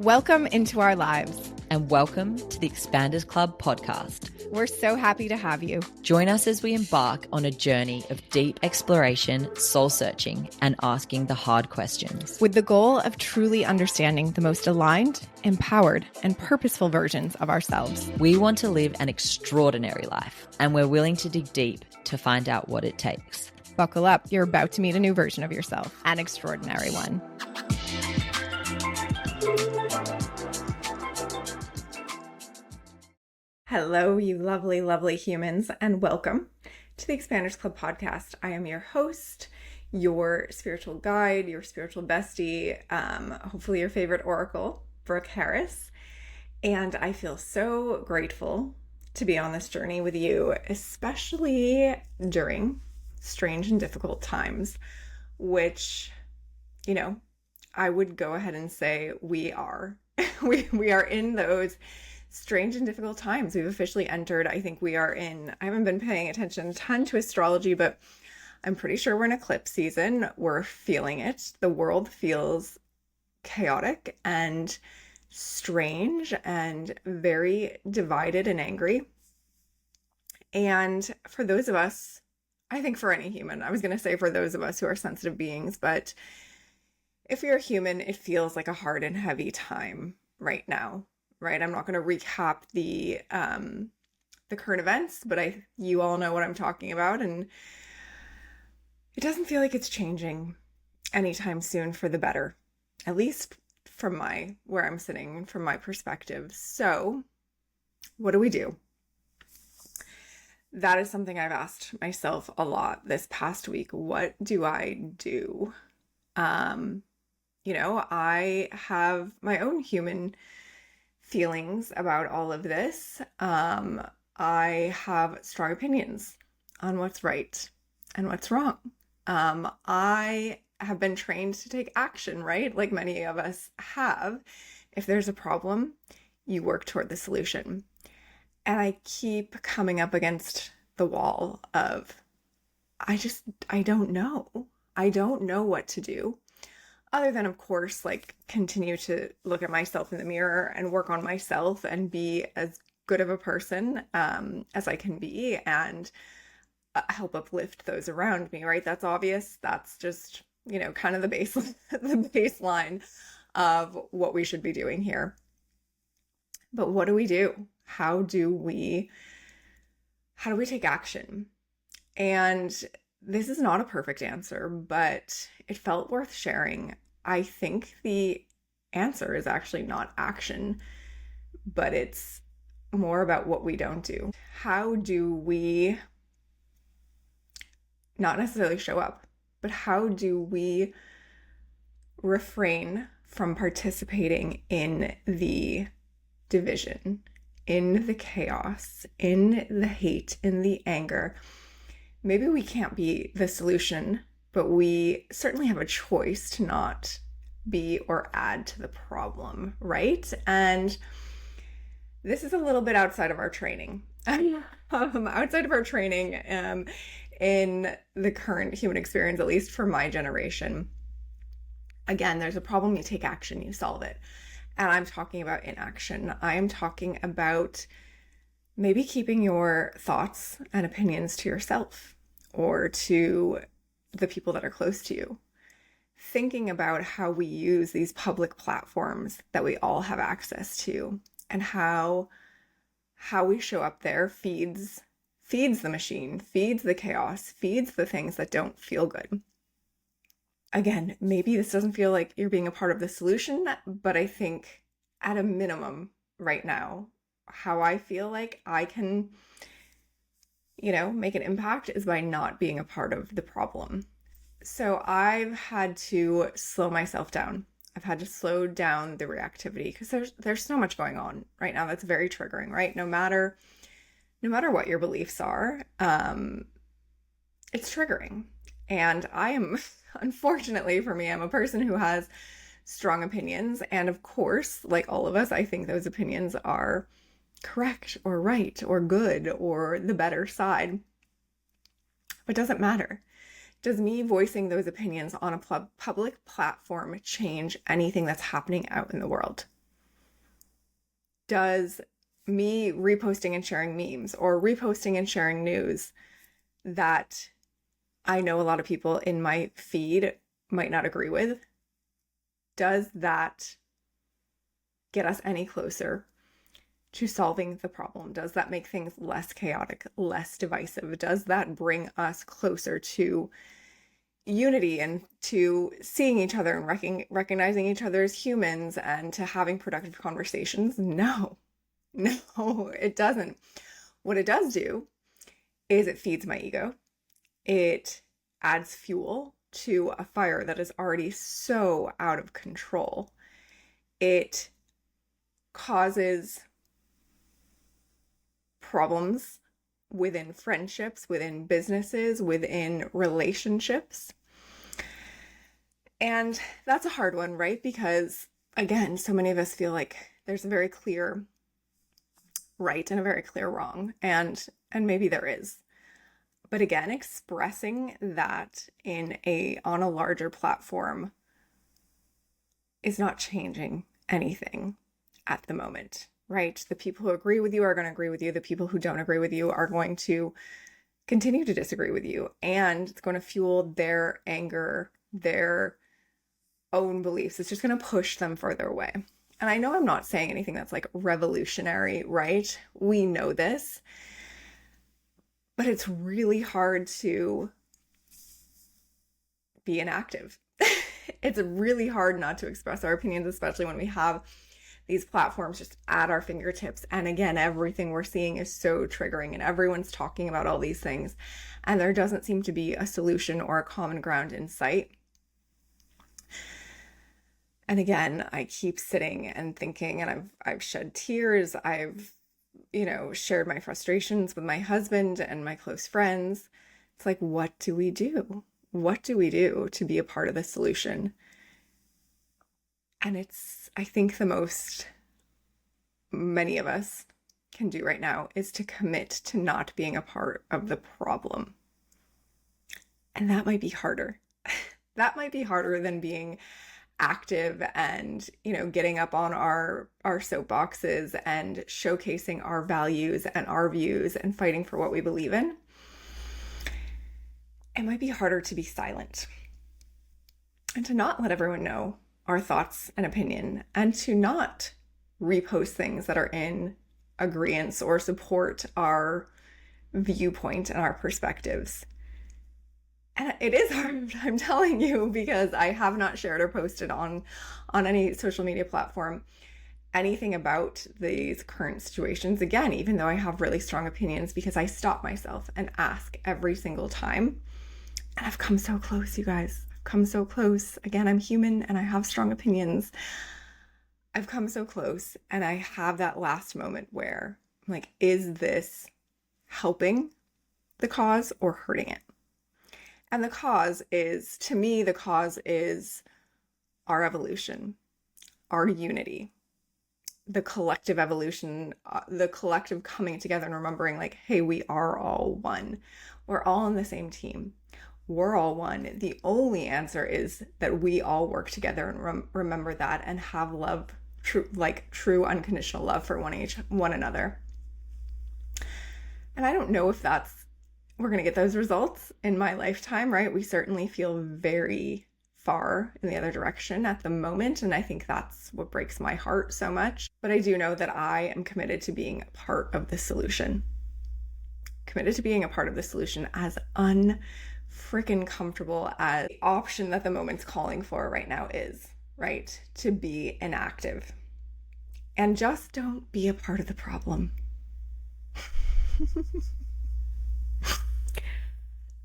Welcome into our lives. And welcome to the Expanders Club podcast. We're so happy to have you. Join us as we embark on a journey of deep exploration, soul searching, and asking the hard questions. With the goal of truly understanding the most aligned, empowered, and purposeful versions of ourselves. We want to live an extraordinary life, and we're willing to dig deep to find out what it takes. Buckle up. You're about to meet a new version of yourself, an extraordinary one. Hello, you lovely, lovely humans, and welcome to the Expaners Club podcast. I am your host, your spiritual guide, your spiritual bestie, hopefully your favorite oracle, Brooke Harris. And I feel so grateful to be on this journey with you, especially during strange and difficult times, which, I would go ahead and say we are. we are in those strange and difficult times. We've officially entered, I haven't been paying attention a ton to astrology, but I'm pretty sure we're in eclipse season. We're feeling it. The world feels chaotic and strange and very divided and angry. And for those of us, I think for any human, I was going to say for those of us who are sensitive beings, but if you're a human, it feels like a hard and heavy time right now. Right, I'm not going to recap the current events, but you all know what I'm talking about, and it doesn't feel like it's changing anytime soon for the better, at least from where I'm sitting, from my perspective. So, what do we do? That is something I've asked myself a lot this past week. What do I do? I have my own human feelings about all of this. I have strong opinions on what's right and what's wrong. I have been trained to take action, right? Like many of us have. If there's a problem, you work toward the solution. And I keep coming up against the wall of, I don't know. I don't know what to do. Other than, of course, continue to look at myself in the mirror and work on myself and be as good of a person as I can be and help uplift those around me, right? That's obvious. That's just, kind of the baseline of what we should be doing here. But what do we do? How do we take action? And this is not a perfect answer, but it felt worth sharing. I think the answer is actually not action, but it's more about what we don't do. How do we not necessarily show up, but how do we refrain from participating in the division, in the chaos, in the hate, in the anger? Maybe we can't be the solution, but we certainly have a choice to not be or add to the problem, right? And this is a little bit outside of our training. Outside of our training in the current human experience, at least for my generation. Again, there's a problem, you take action, you solve it. And I'm talking about inaction. I am talking about maybe keeping your thoughts and opinions to yourself or to the people that are close to you. Thinking about how we use these public platforms that we all have access to and how we show up there feeds the machine, feeds the chaos, feeds the things that don't feel good. Again, maybe this doesn't feel like you're being a part of the solution, but I think at a minimum right now, how I feel like I can make an impact is by not being a part of the problem. So I've had to slow myself down. I've had to slow down the reactivity because there's so much going on right now that's very triggering, right? No matter what your beliefs are, it's triggering. And I am, unfortunately for me, I'm a person who has strong opinions. And of course, like all of us, I think those opinions are correct or right or good or the better side. But doesn't matter. Does me voicing those opinions on a public platform change anything that's happening out in the world? Does me reposting and sharing memes or reposting and sharing news that I know a lot of people in my feed might not agree with, does that get us any closer to solving the problem? Does that make things less chaotic, less divisive? Does that bring us closer to unity and to seeing each other and recognizing each other as humans and to having productive conversations? No, it doesn't. What it does do is it feeds my ego. It adds fuel to a fire that is already so out of control. It causes problems within friendships, within businesses, within relationships. And that's a hard one, right? Because again, so many of us feel like there's a very clear right and a very clear wrong, and maybe there is. But again, expressing that on a larger platform is not changing anything at the moment, right? The people who agree with you are going to agree with you. The people who don't agree with you are going to continue to disagree with you. And it's going to fuel their anger, their own beliefs. It's just going to push them further away. And I know I'm not saying anything that's like revolutionary, right? We know this. But it's really hard to be inactive. It's really hard not to express our opinions, especially when we have these platforms just at our fingertips. And again, everything we're seeing is so triggering and everyone's talking about all these things. And there doesn't seem to be a solution or a common ground in sight. And again, I keep sitting and thinking, and I've shed tears. I've shared my frustrations with my husband and my close friends. It's like, what do we do? What do we do to be a part of the solution? And I think the most many of us can do right now is to commit to not being a part of the problem. And that might be harder. That might be harder than being active and, getting up on our soapboxes and showcasing our values and our views and fighting for what we believe in. It might be harder to be silent and to not let everyone know our thoughts and opinion, and to not repost things that are in agreement or support our viewpoint and our perspectives. And it is hard, I'm telling you, because I have not shared or posted on any social media platform anything about these current situations. Again, even though I have really strong opinions, because I stop myself and ask every single time. And I've come so close, you guys. I've come so close. Again, I'm human and I have strong opinions. I've come so close, and I have that last moment where I'm like, is this helping the cause or hurting it? And to me, the cause is our evolution, our unity, the collective evolution, the collective coming together and remembering like, hey, we are all one. We're all on the same team. We're all one. The only answer is that we all work together and remember that and have love, true unconditional love for one another. And I don't know if we're going to get those results in my lifetime, right? We certainly feel very far in the other direction at the moment. And I think that's what breaks my heart so much. But I do know that I am committed to being a part of the solution. Committed to being a part of the solution, as unfreaking comfortable as the option that the moment's calling for right now is, right? To be inactive. And just don't be a part of the problem.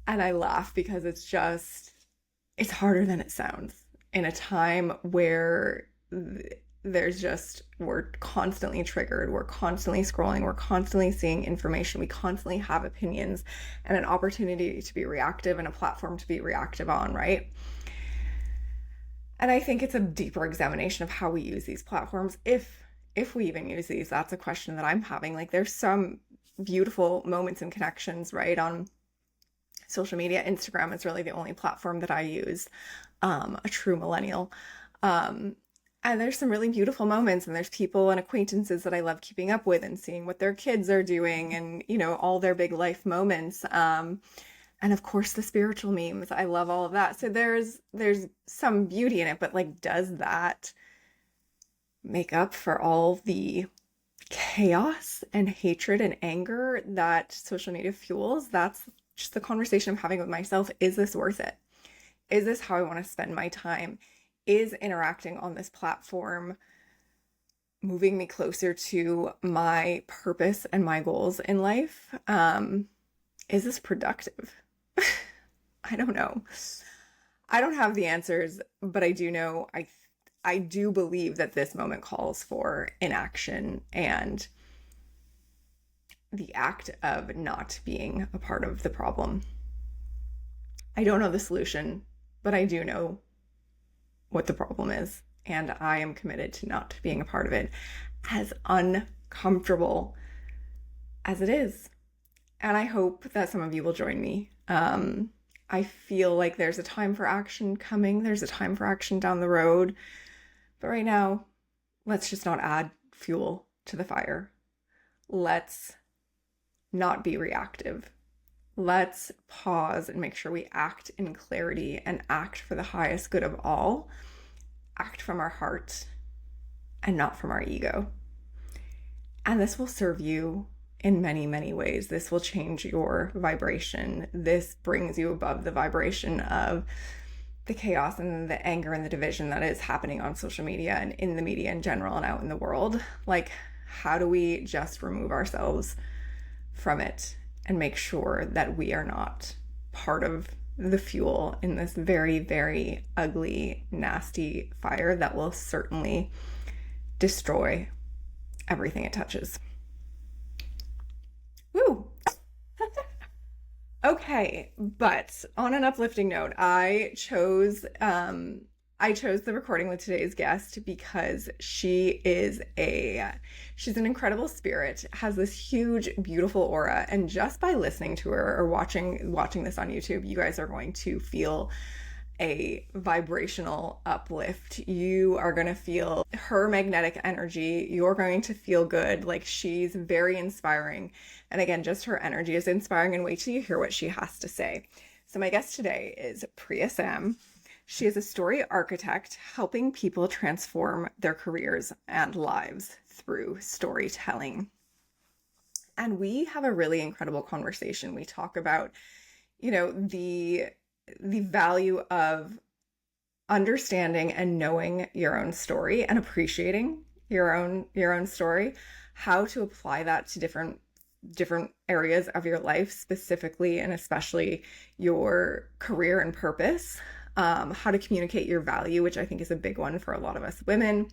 And I laugh because it's harder than it sounds in a time where we're constantly triggered, we're constantly scrolling, we're constantly seeing information, we constantly have opinions and an opportunity to be reactive and a platform to be reactive on, right? And I think it's a deeper examination of how we use these platforms. If we even use these, that's a question that I'm having. Like, there's some beautiful moments and connections, right, on social media. Instagram is really the only platform that I use, a true millennial. And there's some really beautiful moments, and there's people and acquaintances that I love keeping up with and seeing what their kids are doing and, all their big life moments. And of course the spiritual memes. I love all of that. So there's some beauty in it, but like, does that make up for all the chaos and hatred and anger that social media fuels? That's just the conversation I'm having with myself. Is this worth it? Is this how I want to spend my time? Is interacting on this platform moving me closer to my purpose and my goals in life? Is this productive? I don't know. I don't have the answers, but I do know I do believe that this moment calls for inaction and the act of not being a part of the problem. I don't know the solution, but I do know what the problem is, and I am committed to not being a part of it, as uncomfortable as it is. And I hope that some of you will join me. I feel like there's a time for action coming. There's a time for action down the road. But right now, let's just not add fuel to the fire. Let's not be reactive. Let's pause and make sure we act in clarity and act for the highest good of all. Act from our heart and not from our ego. And this will serve you in many, many ways. This will change your vibration. This brings you above the vibration of the chaos and the anger and the division that is happening on social media and in the media in general and out in the world. Like, how do we just remove ourselves from it and make sure that we are not part of the fuel in this very, very ugly, nasty fire that will certainly destroy everything it touches? Woo! Okay, but on an uplifting note, I chose the recording with today's guest because she's an incredible spirit, has this huge, beautiful aura, and just by listening to her or watching this on YouTube, you guys are going to feel a vibrational uplift. You are going to feel her magnetic energy. You're going to feel good. Like, she's very inspiring. And again, just her energy is inspiring, and wait till you hear what she has to say. So my guest today is Priya Sam. She is a story architect helping people transform their careers and lives through storytelling. And we have a really incredible conversation. We talk about, the value of understanding and knowing your own story and appreciating your own story, how to apply that to different areas of your life, specifically and especially your career and purpose, how to communicate your value, which I think is a big one for a lot of us women.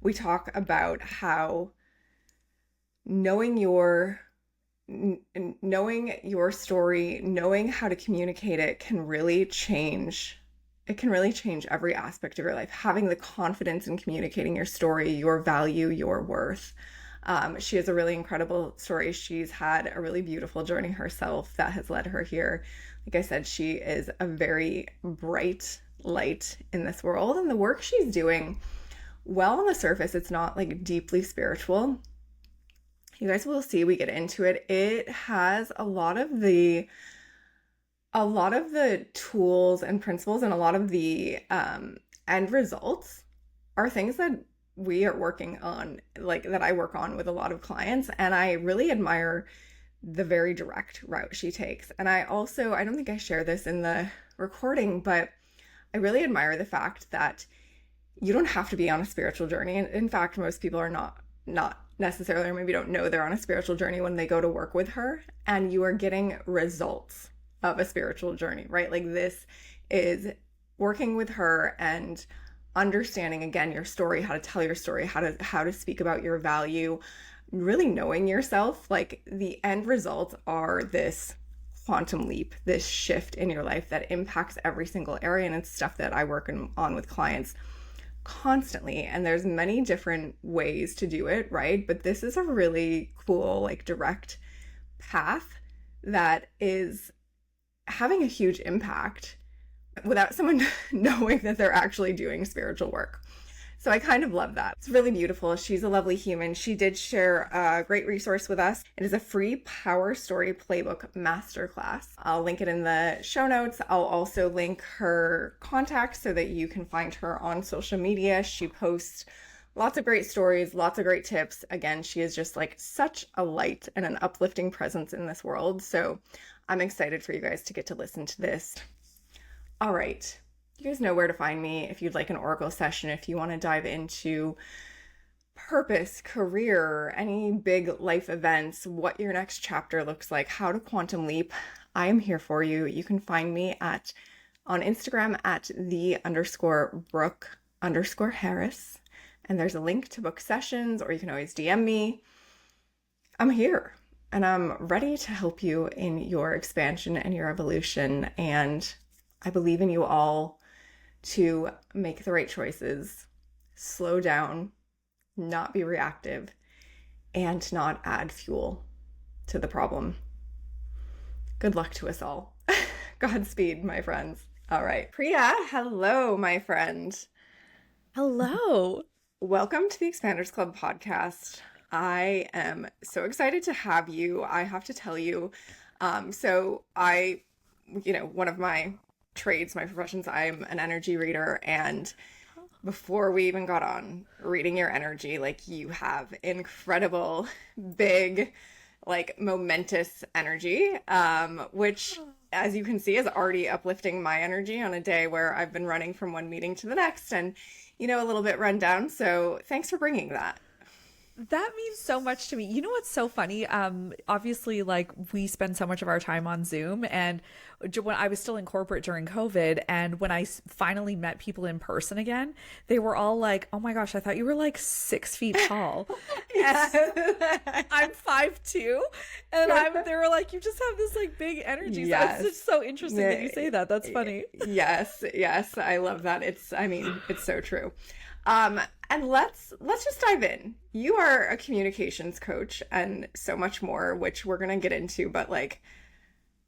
We talk about how knowing your story, knowing how to communicate it can really change every aspect of your life. Having the confidence in communicating your story, your value, your worth. She has a really incredible story. She's had a really beautiful journey herself that has led her here. Like I said, she is a very bright light in this world, and the work she's doing, well, on the surface, it's not like deeply spiritual. You guys will see, we get into it. It has a lot of the tools and principles, and a lot of the end results are things that we are working on, like that I work on with a lot of clients. And I really admire the very direct route she takes. And I don't think I share this in the recording, but I really admire the fact that you don't have to be on a spiritual journey. And in fact, most people are not necessarily, or maybe don't know they're on a spiritual journey when they go to work with her, and you are getting results of a spiritual journey, right? Like, this is working with her and understanding, again, your story, how to tell your story, how to speak about your value, really knowing yourself. Like, the end results are this quantum leap, this shift in your life that impacts every single area. And it's stuff that I work on with clients constantly, and there's many different ways to do it, right? But this is a really cool, like, direct path that is having a huge impact without someone knowing that they're actually doing spiritual work. So I kind of love that. It's really beautiful. She's a lovely human. She did share a great resource with us. It is a free Power Story Playbook Masterclass. I'll link it in the show notes. I'll also link her contact so that you can find her on social media. She posts lots of great stories, lots of great tips. Again, she is just like such a light and an uplifting presence in this world. So I'm excited for you guys to get to listen to this. All right. You guys know where to find me if you'd like an oracle session, if you want to dive into purpose, career, any big life events, what your next chapter looks like, how to quantum leap. I am here for you. You can find me on Instagram at _Brooke_Harris. And there's a link to book sessions, or you can always DM me. I'm here and I'm ready to help you in your expansion and your evolution. And I believe in you all to make the right choices, slow down, not be reactive, and not add fuel to the problem. Good luck to us all. Godspeed, my friends. All right. Priya, hello, my friend. Hello. Welcome to the Expanders Club podcast. I am so excited to have you. I have to tell you, one of my trades, my professions, I'm an energy reader, and before we even got on reading your energy, like, you have incredible, big, like, momentous energy, which, as you can see, is already uplifting my energy on a day where I've been running from one meeting to the next and, a little bit run down. So thanks for bringing that. That means so much to me. You know what's so funny? Obviously, like, we spend so much of our time on Zoom, and when I was still in corporate during COVID, and when I finally met people in person again, they were all like, "Oh my gosh, I thought you were like 6 feet tall." I'm 5'2", and they were like, "You just have this like big energy." Yes. So it's just so interesting that you say that. That's funny. Yes, I love that. It's so true. And let's just dive in. You are a communications coach and so much more, which we're going to get into, but like,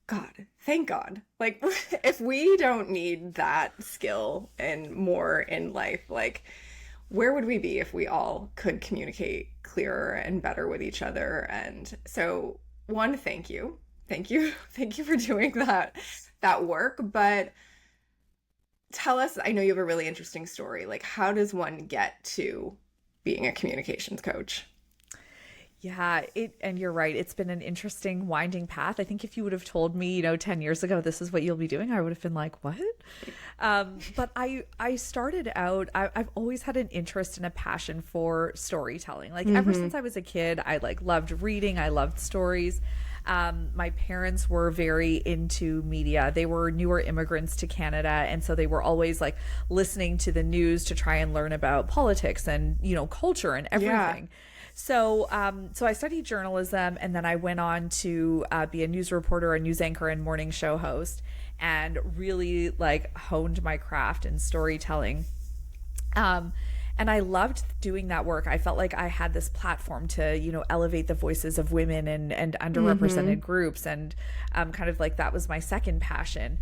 God, thank God. Like, if we don't need that skill and more in life, like, where would we be if we all could communicate clearer and better with each other? And so, one, thank you. Thank you for doing that work, but tell us, I know you have a really interesting story. Like, how does one get to being a communications coach? Yeah, and you're right. It's been an interesting winding path. I think if you would have told me, 10 years ago, this is what you'll be doing, I would have been like, what? But I started out, I've always had an interest and a passion for storytelling. Like, ever since I was a kid, I like loved reading. I loved stories. My parents were very into media. They were newer immigrants to Canada, and so they were always like listening to the news to try and learn about politics and, culture and everything. Yeah. So I studied journalism, and then I went on to be a news reporter, a news anchor, and morning show host, and really like honed my craft in storytelling. And I loved doing that work. I felt like I had this platform to, elevate the voices of women and underrepresented groups. And kind of like that was my second passion.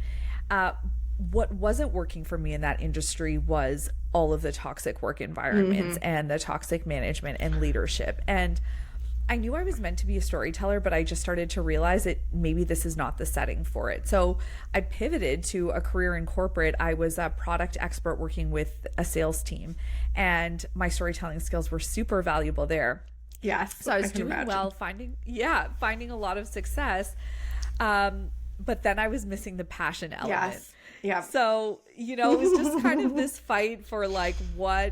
What wasn't working for me in that industry was all of the toxic work environments and the toxic management and leadership. And I knew I was meant to be a storyteller, but I just started to realize that maybe this is not the setting for it. So I pivoted to a career in corporate. I was a product expert working with a sales team, and my storytelling skills were super valuable there. Yes. So I was doing well, finding a lot of success. But then I was missing the passion element. Yes. Yeah. So, it was just kind of this fight for like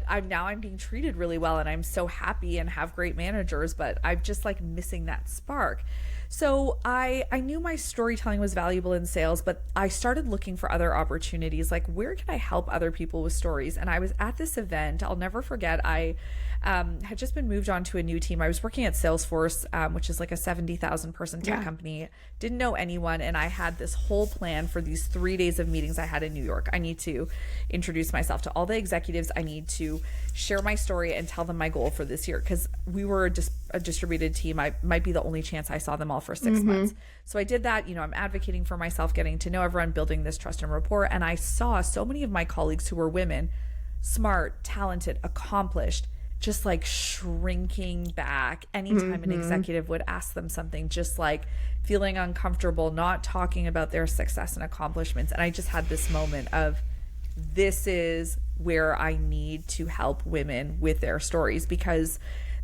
I'm being treated really well, and I'm so happy and have great managers, but I'm just like missing that spark. So I knew my storytelling was valuable in sales, but I started looking for other opportunities. Like, where can I help other people with stories? And I was at this event. I'll never forget. I had just been moved on to a new team. I was working at Salesforce, which is like a 70,000 person tech company. Didn't know anyone. And I had this whole plan for these 3 days of meetings I had in New York. I need to introduce myself to all the executives. I need to share my story and tell them my goal for this year, because we were a distributed team. I might be the only chance I saw them all for 6 months. So I did that. I'm advocating for myself, getting to know everyone, building this trust and rapport. And I saw so many of my colleagues who were women smart, talented, accomplished, just like shrinking back anytime an executive would ask them something, just like feeling uncomfortable, not talking about their success and accomplishments. And I just had this moment of, this is where I need to help women with their stories, because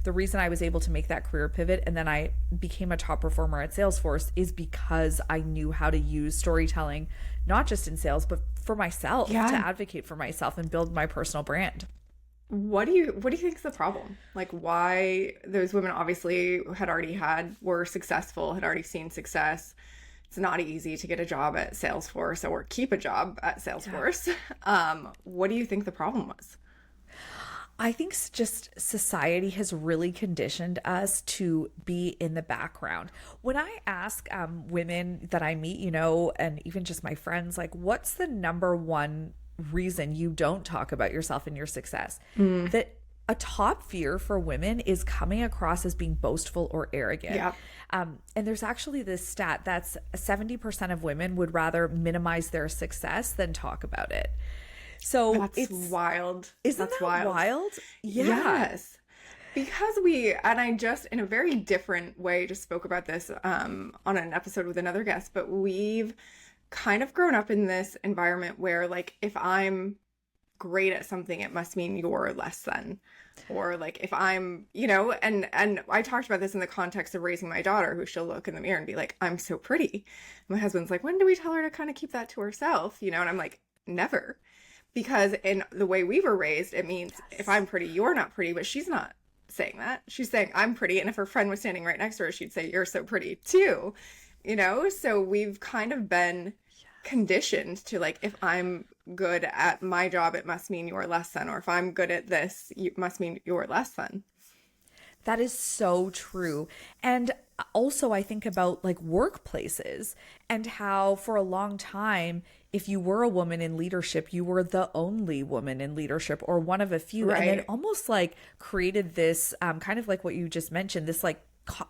the reason I was able to make that career pivot and then I became a top performer at Salesforce is because I knew how to use storytelling, not just in sales, but for myself, to advocate for myself and build my personal brand. What do you think is the problem? Like, why those women obviously were successful, had already seen success. It's not easy to get a job at Salesforce or keep a job at Salesforce. What do you think the problem was? I think just society has really conditioned us to be in the background. When I ask women that I meet, and even just my friends, like, what's the number one reason you don't talk about yourself and your success? That a top fear for women is coming across as being boastful or arrogant. Yeah. And there's actually this stat that's 70% of women would rather minimize their success than talk about it. So that's wild. Isn't that wild? Yeah. Yes. Because I just, in a very different way, just spoke about this on an episode with another guest, but we've kind of grown up in this environment where, like, if I'm great at something, it must mean you're less than. Or like, if I'm, and I talked about this in the context of raising my daughter, who she'll look in the mirror and be like, I'm so pretty. My husband's like, when do we tell her to kind of keep that to herself? And I'm like, never. Because in the way we were raised, it means if I'm pretty, you're not pretty. But she's not saying that. She's saying I'm pretty. And if her friend was standing right next to her, she'd say, you're so pretty too. So we've kind of been conditioned to, like, if I'm good at my job, it must mean you're less than. Or if I'm good at this, it must mean you're less than. That is so true. And also I think about, like, workplaces and how for a long time, if you were a woman in leadership, you were the only woman in leadership or one of a few. Right. And then almost like created this kind of like what you just mentioned, this like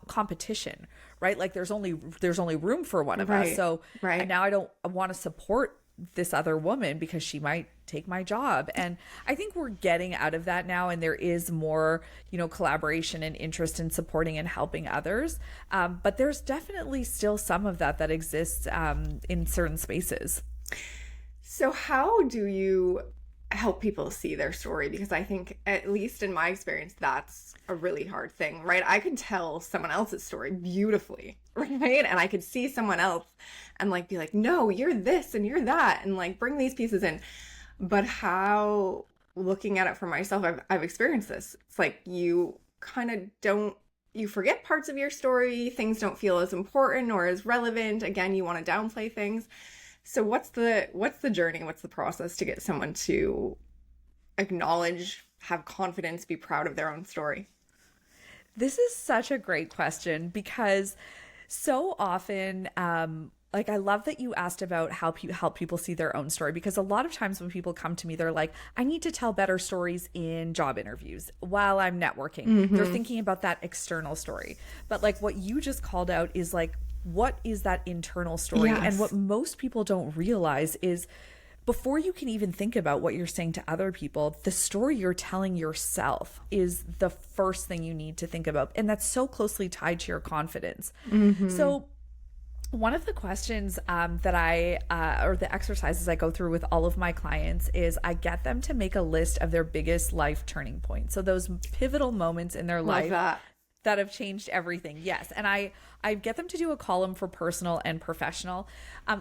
competition, right? Like there's only room for one of us. So and now I don't want to support this other woman because she might take my job. And I think we're getting out of that now, and there is more, collaboration and interest in supporting and helping others. But there's definitely still some of that exists in certain spaces. So how do you help people see their story? Because I think, at least in my experience, that's a really hard thing, right? I could tell someone else's story beautifully, right? And I could see someone else and like be like, no, you're this and you're that, and like bring these pieces in. But how, looking at it for myself, I've experienced this. It's like you kind of you forget parts of your story. Things don't feel as important or as relevant. Again, you want to downplay things. So what's the journey? What's the process to get someone to acknowledge, have confidence, be proud of their own story? This is such a great question, because so often, like, I love that you asked about how help people see their own story, because a lot of times when people come to me, they're like, I need to tell better stories in job interviews while I'm networking. Mm-hmm. They're thinking about that external story. But like what you just called out is like, what is that internal story? Yes. And what most people don't realize is, before you can even think about what you're saying to other people, the story you're telling yourself is the first thing you need to think about. And that's so closely tied to your confidence. Mm-hmm. So one of the questions or the exercises I go through with all of my clients is I get them to make a list of their biggest life turning points. So those pivotal moments in their life that have changed everything. Yes. And I get them to do a column for personal and professional,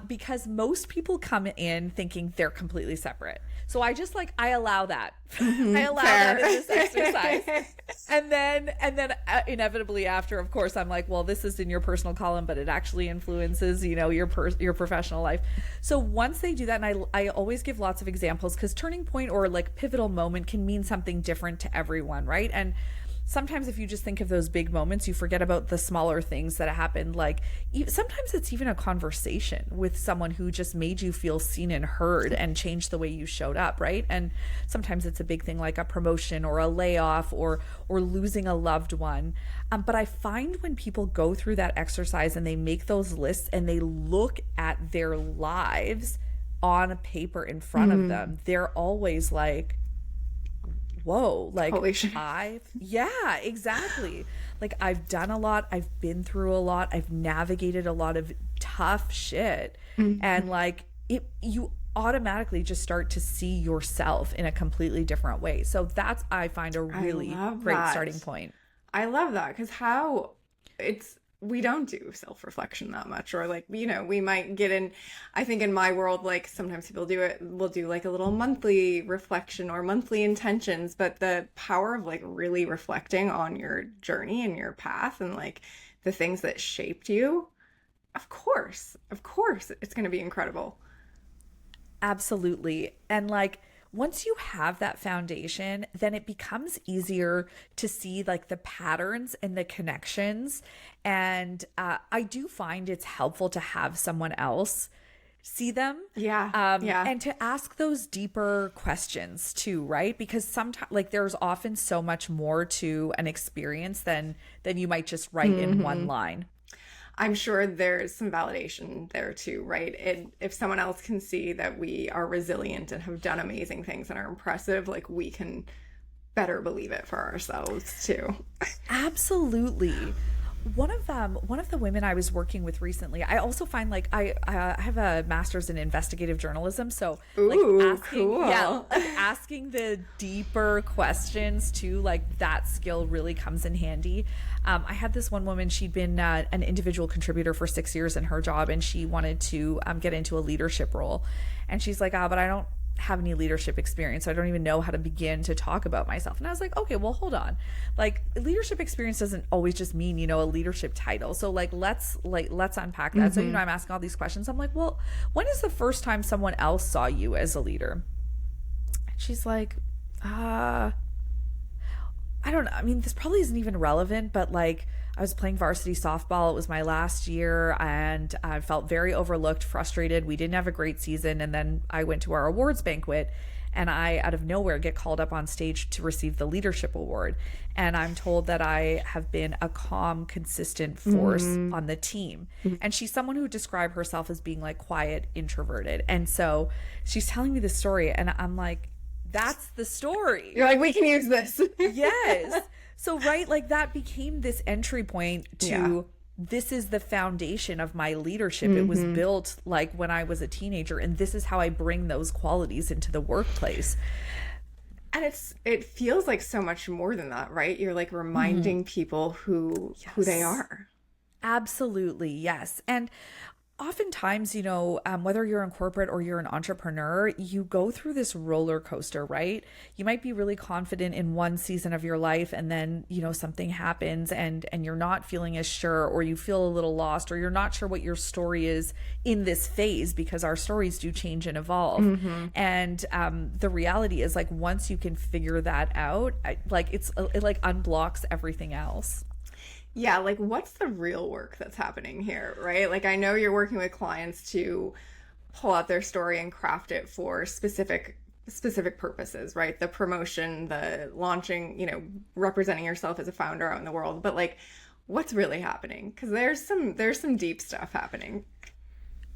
because most people come in thinking they're completely separate. So I allow that. I allow that in this exercise. And then inevitably after, of course, I'm like, well, this is in your personal column, but it actually influences, your professional life. So once they do that, and I always give lots of examples, because turning point or like pivotal moment can mean something different to everyone, right? And sometimes if you just think of those big moments, you forget about the smaller things that happened. Like sometimes it's even a conversation with someone who just made you feel seen and heard and changed the way you showed up, right? And sometimes it's a big thing like a promotion or a layoff or losing a loved one. But I find when people go through that exercise and they make those lists and they look at their lives on paper in front of them, they're always like, whoa, like Holy shit. yeah, exactly. Like I've done a lot, I've been through a lot, I've navigated a lot of tough shit. And like you automatically just start to see yourself in a completely different way. So that's, I find, a really great starting point. I love that, because we don't do self-reflection that much, or like, you know, we might get in, I think in my world, like sometimes people we'll do like a little monthly reflection or monthly intentions, but the power of like really reflecting on your journey and your path and like the things that shaped you, of course, it's going to be incredible. Absolutely. And like, once you have that foundation, then it becomes easier to see like the patterns and the connections. And I do find it's helpful to have someone else see them. Yeah. And to ask those deeper questions too, right? Because sometimes like there's often so much more to an experience than you might just write in one line. I'm sure there's some validation there too, right? If someone else can see that we are resilient and have done amazing things and are impressive, like we can better believe it for ourselves too. Absolutely. One of the women I was working with recently, I also find like I have a master's in investigative journalism, so like asking the deeper questions too, like that skill really comes in handy. I had this one woman, she'd been an individual contributor for 6 years in her job, and she wanted to get into a leadership role, and she's like, but I don't have any leadership experience, so I don't even know how to begin to talk about myself. And I was like, okay, well, hold on. Like, leadership experience doesn't always just mean, you know, a leadership title. So like let's unpack that. So, you know, I'm asking all these questions. I'm like, well, when is the first time someone else saw you as a leader? And she's like, I don't know. I mean, this probably isn't even relevant, but like, I was playing varsity softball. It was my last year, and I felt very overlooked, frustrated. We didn't have a great season. And then I went to our awards banquet, and I, out of nowhere, get called up on stage to receive the leadership award. And I'm told that I have been a calm, consistent force on the team. And she's someone who described herself as being like quiet, introverted. And so she's telling me this story, and I'm like, that's the story. You're like, we can use this. Yes. So, right, like that became this entry point to this is the foundation of my leadership. It was built like when I was a teenager, and this is how I bring those qualities into the workplace. And it feels like so much more than that, right? You're like reminding people who they are. Absolutely, yes. And oftentimes, you know, whether you're in corporate or you're an entrepreneur, you go through this roller coaster, right? You might be really confident in one season of your life, and then, you know, something happens and you're not feeling as sure, or you feel a little lost, or you're not sure what your story is in this phase, because our stories do change and evolve. And the reality is, like, once you can figure that out, it like unblocks everything else. Yeah, like what's the real work that's happening here, right? Like I know you're working with clients to pull out their story and craft it for specific purposes, right? The promotion, the launching, you know, representing yourself as a founder out in the world. But like what's really happening? Because there's some deep stuff happening.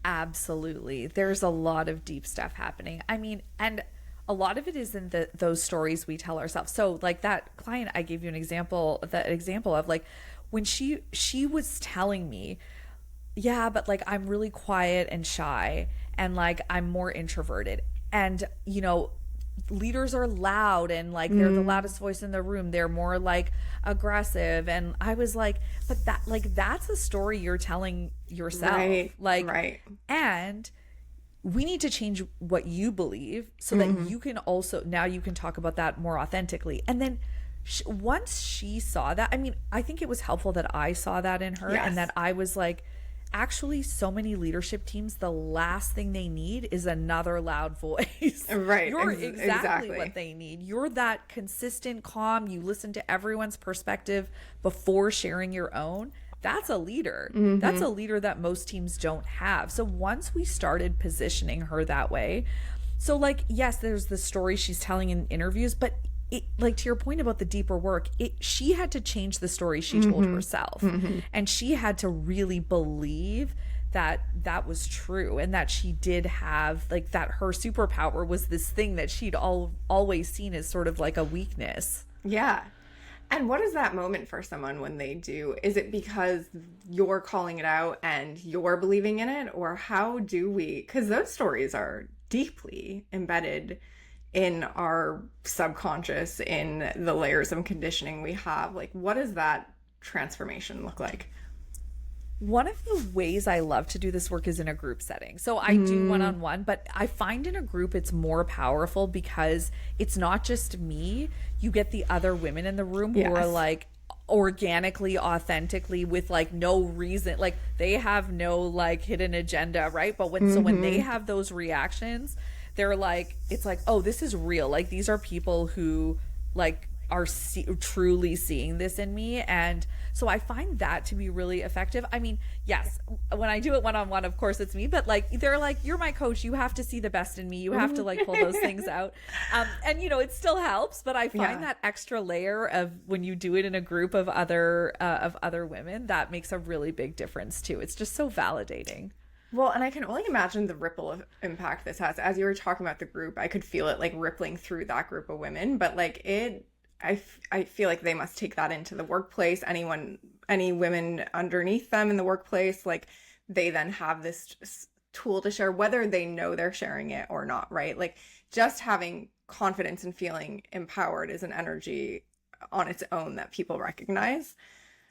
Absolutely. There's a lot of deep stuff happening. I mean, and a lot of it is in those stories we tell ourselves. So like that client I gave you an example of, like, when she was telling me, yeah, but like I'm really quiet and shy, and like I'm more introverted, and you know, leaders are loud, and like they're the loudest voice in the room, they're more like aggressive. And I was like, but that's a story you're telling yourself, right. And we need to change what you believe so that you can also, now you can talk about that more authentically. And then once she saw that, I mean, I think it was helpful that I saw that in her, and that I was like, actually, so many leadership teams, the last thing they need is another loud voice. Right. You're exactly what they need. You're that consistent, calm, you listen to everyone's perspective before sharing your own. That's a leader. That's a leader that most teams don't have. So once we started positioning her that way, so like, yes, there's the story she's telling in interviews, but it, like, to your point about the deeper work, she had to change the story she told herself. And she had to really believe that was true, and that she did have like that her superpower was this thing that she'd always seen as sort of like a weakness. Yeah. And what is that moment for someone when they do? Is it because you're calling it out and you're believing in it? Or how do we? Because those stories are deeply embedded in our subconscious, in the layers of conditioning we have. Like, what does that transformation look like? One of the ways I love to do this work is in a group setting. So I do one-on-one, but I find in a group it's more powerful because it's not just me. You get the other women in the room who are like organically, authentically, with like no reason, like they have no like hidden agenda, right? But when they have those reactions, they're like, it's like, oh, this is real. Like these are people who like are truly seeing this in me. And so I find that to be really effective. I mean, yes, when I do it one-on-one, of course it's me, but like they're like, you're my coach, you have to see the best in me, you have to like pull those things out, and you know, it still helps, but I find that extra layer of when you do it in a group of other women, that makes a really big difference too. It's just so validating. Well, and I can only imagine the ripple of impact this has. As you were talking about the group, I could feel it like rippling through that group of women, but like I feel like they must take that into the workplace. Any women underneath them in the workplace, like they then have this tool to share, whether they know they're sharing it or not, right? Like just having confidence and feeling empowered is an energy on its own that people recognize.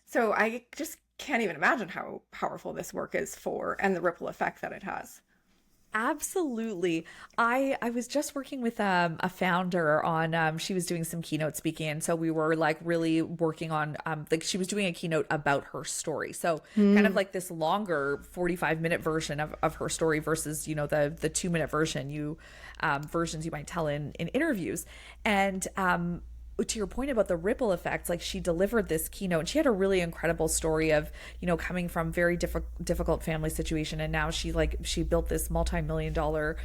So I just can't even imagine how powerful this work is for, and the ripple effect that it has. Absolutely. I was just working with a founder on she was doing some keynote speaking, and so we were like really working on like she was doing a keynote about her story. So kind of like this longer 45-minute version of her story versus, you know, the 2-minute versions you might tell in interviews. And to your point about the ripple effects, like she delivered this keynote and she had a really incredible story of, you know, coming from very difficult family situation. And now she built this multi-million-dollar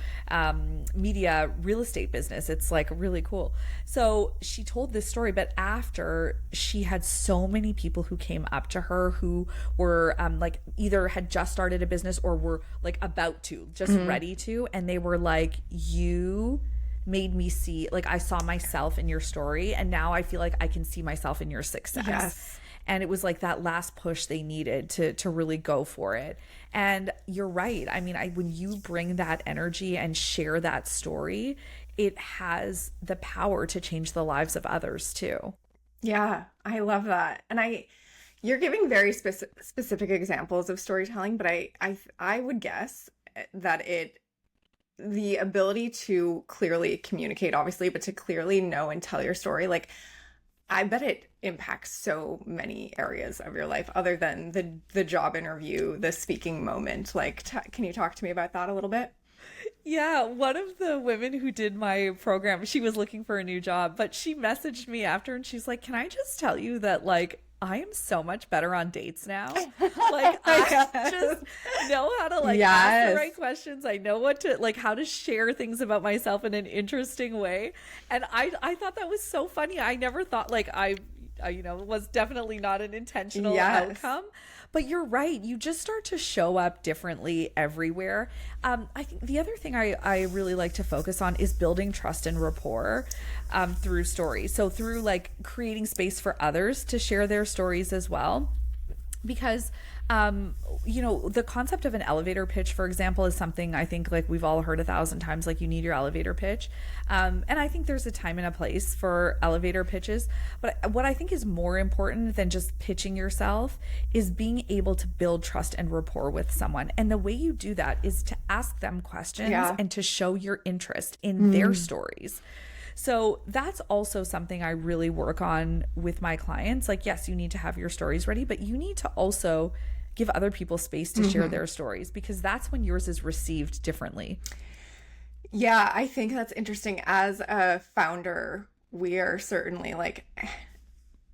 media real estate business. It's like really cool. So she told this story, but after she had so many people who came up to her who were like either had just started a business or were like about to, just ready to. And they were like, you made me see, like I saw myself in your story, and now I feel like I can see myself in your success. Yes. And it was like that last push they needed to really go for it. And you're right. I mean, when you bring that energy and share that story, it has the power to change the lives of others too. Yeah, I love that. And you're giving very specific examples of storytelling, but I would guess that the ability to clearly communicate, obviously, but to clearly know and tell your story, like I bet it impacts so many areas of your life other than the job interview, the speaking moment. Like, can you talk to me about that a little bit? Yeah, one of the women who did my program, she was looking for a new job, but she messaged me after and she's like, can I just tell you that like I am so much better on dates now. Like I just know how to like ask the right questions. I know what to like, how to share things about myself in an interesting way. And I thought that was so funny. I never thought like I you know, was definitely not an intentional outcome. But you're right. You just start to show up differently everywhere. I think the other thing I really like to focus on is building trust and rapport through stories. So through like creating space for others to share their stories as well. Because, you know, the concept of an elevator pitch, for example, is something I think like we've all heard 1,000 times, like you need your elevator pitch. And I think there's a time and a place for elevator pitches. But what I think is more important than just pitching yourself is being able to build trust and rapport with someone. And the way you do that is to ask them questions and to show your interest in their stories. So that's also something I really work on with my clients. Like, yes, you need to have your stories ready, but you need to also give other people space to share their stories, because that's when yours is received differently. Yeah, I think that's interesting. As a founder, we are certainly like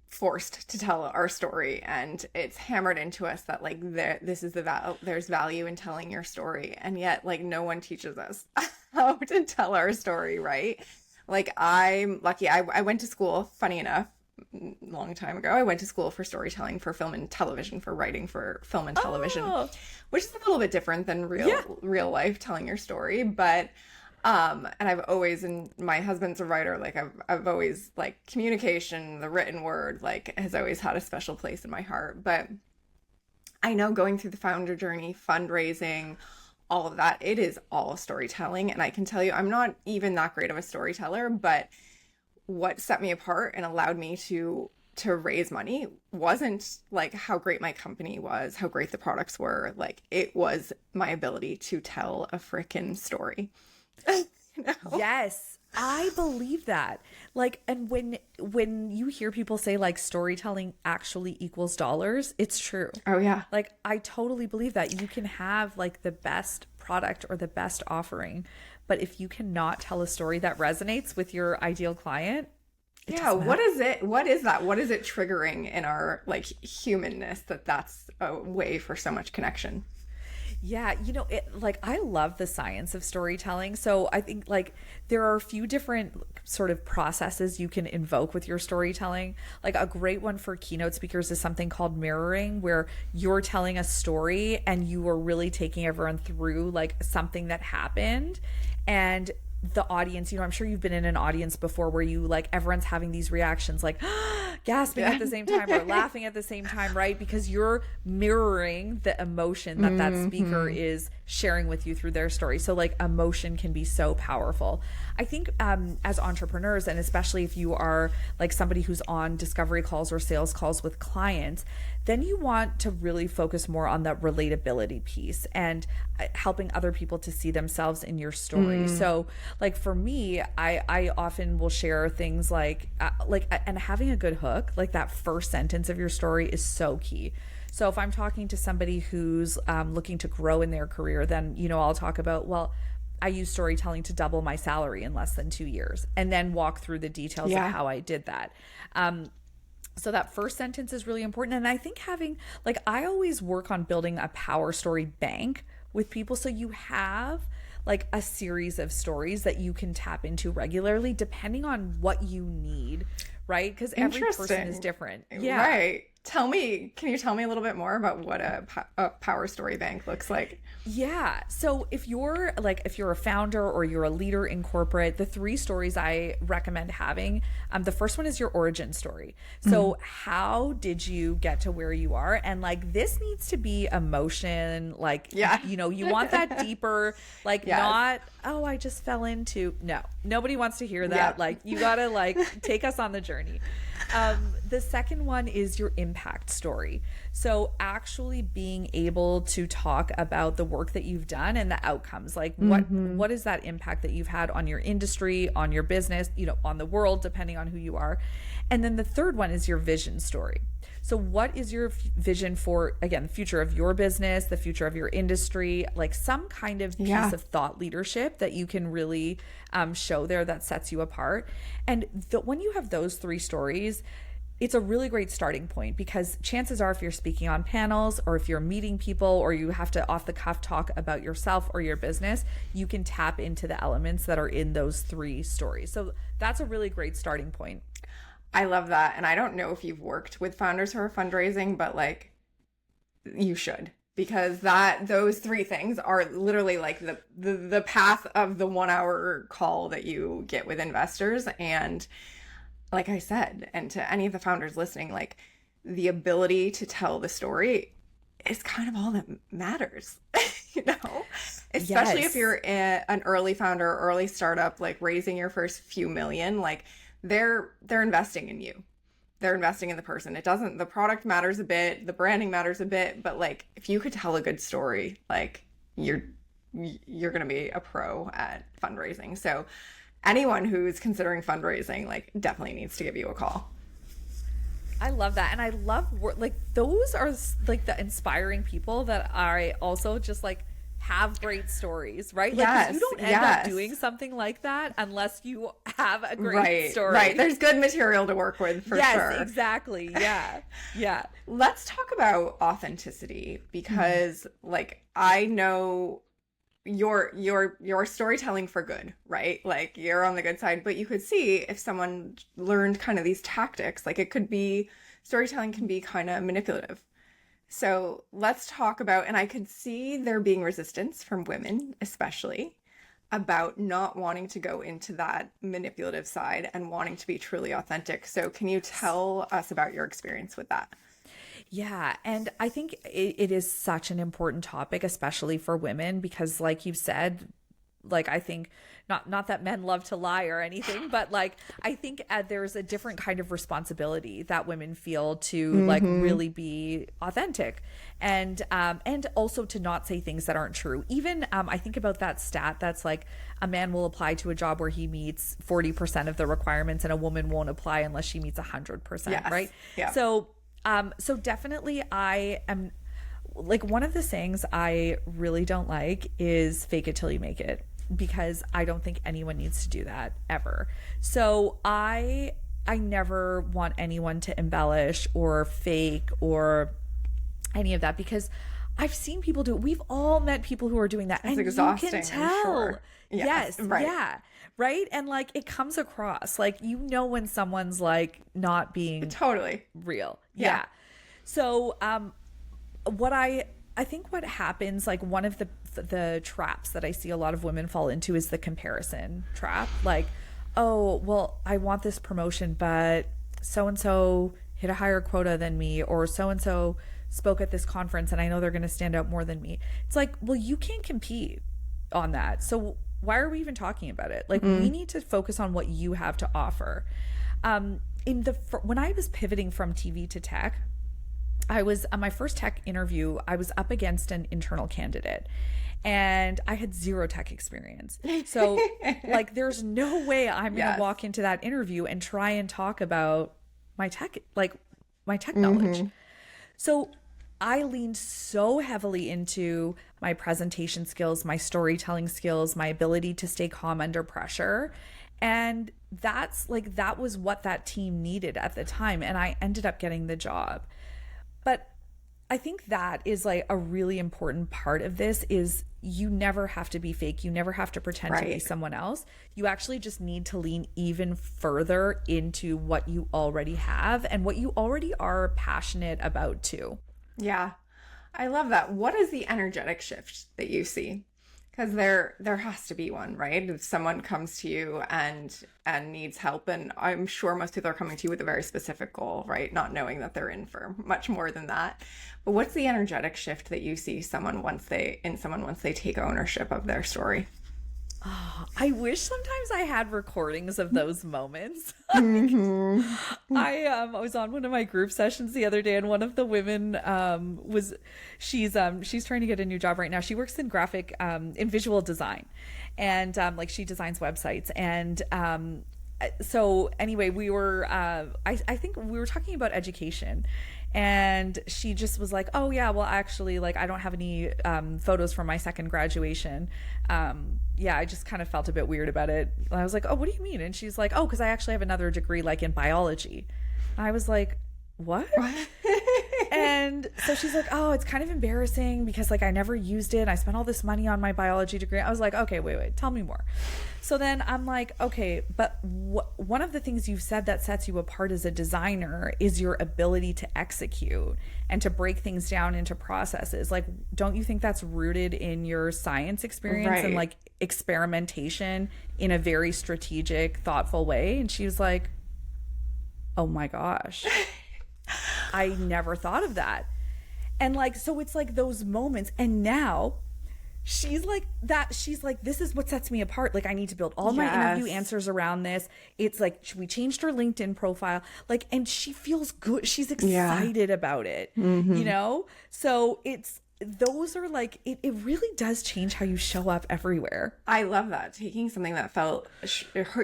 forced to tell our story, and it's hammered into us that like there's value in telling your story, and yet like no one teaches us how to tell our story, right? Like I'm lucky. I went to school, funny enough, long time ago. I went to school for storytelling, for film and television, for writing for film and television, which is a little bit different than real life telling your story. But and I've always, and my husband's a writer, like I've always, like, communication, the written word, like, has always had a special place in my heart. But I know going through the founder journey, fundraising, all of that, it is all storytelling. And I can tell you, I'm not even that great of a storyteller, but what set me apart and allowed me to raise money wasn't like how great my company was, how great the products were. Like, it was my ability to tell a freaking story. You know? Yes, I believe that. Like, and when you hear people say like storytelling actually equals dollars, it's true. Oh yeah. Like, I totally believe that you can have like the best product or the best offering, but if you cannot tell a story that resonates with your ideal client, yeah, what is it? What is that? What is it triggering in our, like, humanness that's a way for so much connection? Yeah, you know, like, I love the science of storytelling. So I think, like, there are a few different sort of processes you can invoke with your storytelling. Like, a great one for keynote speakers is something called mirroring, where you're telling a story and you are really taking everyone through like something that happened. And the audience, you know, I'm sure you've been in an audience before where you, like, everyone's having these reactions, like gasping at the same time or laughing at the same time, right? Because you're mirroring the emotion that speaker is sharing with you through their story. So, like, emotion can be so powerful. I think as entrepreneurs, and especially if you are like somebody who's on discovery calls or sales calls with clients, then you want to really focus more on that relatability piece and helping other people to see themselves in your story. So, like, for me, I often will share things like and having a good hook, like that first sentence of your story is so key. So if I'm talking to somebody who's looking to grow in their career, then, you know, I'll talk about, well, I use storytelling to double my salary in less than 2 years, and then walk through the details of how I did that. So that first sentence is really important. And I think having, like, I always work on building a power story bank with people. So you have like a series of stories that you can tap into regularly, depending on what you need, right? Because every person is different. Yeah. Right. Can you tell me a little bit more about what a power story bank looks like? Yeah. So if you're a founder or you're a leader in corporate, the 3 stories I recommend having, the first one is your origin story. So how did you get to where you are? And, like, this needs to be emotion, like, you know, you want that deeper, like, not, oh, I just fell into, no, nobody wants to hear that. Like, you gotta, like, take us on the journey. The second one is your impact story. So actually being able to talk about the work that you've done and the outcomes, like what is that impact that you've had on your industry, on your business, you know, on the world, depending on who you are. And then the third one is your vision story. So what is your vision for, again, the future of your business, the future of your industry, like some kind of piece of thought leadership that you can really show there that sets you apart. And when you have those 3 stories, it's a really great starting point, because chances are, if you're speaking on panels or if you're meeting people or you have to off the cuff talk about yourself or your business, you can tap into the elements that are in those 3 stories. So that's a really great starting point. I love that. And I don't know if you've worked with founders who are fundraising, but, like, you should, because those 3 things are literally like the path of the 1-hour call that you get with investors. And like I said, and to any of the founders listening, like, the ability to tell the story is kind of all that matters, you know, especially if you're an early founder, early startup, like raising your first few million, like, they're investing in you. They're investing in the person. The product matters a bit, the branding matters a bit, but, like, if you could tell a good story, like, you're going to be a pro at fundraising. So anyone who's considering fundraising, like, definitely needs to give you a call. I love that. And I love, like, those are like the inspiring people that I also just, like, have great stories, right? Like, 'cause you don't end up doing something like that unless you have a great story. Right. There's good material to work with for sure. Yes, exactly. Yeah. Yeah. Let's talk about authenticity, because like, I know you're storytelling for good, right? Like you're on the good side, but you could see if someone learned kind of these tactics, like it could be storytelling can be kind of manipulative. So let's talk about, and I could see there being resistance from women, especially about not wanting to go into that manipulative side and wanting to be truly authentic. So can you tell us about your experience with that? Yeah. And I think it is such an important topic, especially for women, because like you've said, like I think not that men love to lie or anything, but like I think there's a different kind of responsibility that women feel to like really be authentic and also to not say things that aren't true. Even I think about that stat that's like a man will apply to a job where he meets 40% of the requirements and a woman won't apply unless she meets 100%, Yes. right? Yeah. So definitely I am like, one of the sayings I really don't like is fake it till you make it, because I don't think anyone needs to do that ever. So I never want anyone to embellish or fake or any of that, because I've seen people do it. We've all met people who are doing that. It's and exhausting, you can I'm tell. sure. Yes. Right. Yeah. Right. And like it comes across like, you know, when someone's like not being Totally real. Yeah. So what I think what happens, like one of the traps that I see a lot of women fall into is the comparison trap. Like, oh, well, I want this promotion, but so-and-so hit a higher quota than me, or so-and-so spoke at this conference and I know they're going to stand out more than me. It's like, well, you can't compete on that. So why are we even talking about it? Like, we need to focus on what you have to offer. When I was pivoting from TV to tech, I was on my first tech interview, I was up against an internal candidate and I had zero tech experience. So like, there's no way I'm going to walk into that interview and try and talk about my tech knowledge. So I leaned so heavily into my presentation skills, my storytelling skills, my ability to stay calm under pressure. And that was what that team needed at the time. And I ended up getting the job. But I think that is like a really important part of this is you never have to be fake. You never have to pretend to be someone else. You actually just need to lean even further into what you already have and what you already are passionate about too. Yeah. I love that. What is the energetic shift that you see? Because there has to be one, right? If someone comes to you and needs help, and I'm sure most people are coming to you with a very specific goal, right? Not knowing that they're in for much more than that. But what's the energetic shift that you see someone once they take ownership of their story? Oh, I wish sometimes I had recordings of those moments. I was on one of my group sessions the other day, and one of the women she's trying to get a new job right now. She works in in visual design, and like she designs websites. And so anyway, we were I think we were talking about education. And she just was like, oh yeah, well actually, like I don't have any photos from my second graduation. Yeah, I just kind of felt a bit weird about it. And I was like, oh, what do you mean? And she's like, oh, because I actually have another degree like in biology. And I was like, what? And so she's like, oh, it's kind of embarrassing because like I never used it. I spent all this money on my biology degree. I was like, okay, wait, tell me more. So then I'm like, okay, but one of the things you've said that sets you apart as a designer is your ability to execute and to break things down into processes. Like, don't you think that's rooted in your science experience and like experimentation in a very strategic, thoughtful way? And she was like, oh my gosh. I never thought of that. And like, so it's like those moments. And now she's like, this is what sets me apart. Like, I need to build all my interview answers around this. It's like, we changed her LinkedIn profile. Like, and she feels good. She's excited about it, you know? So those are like, it really does change how you show up everywhere. I love that. Taking something that felt,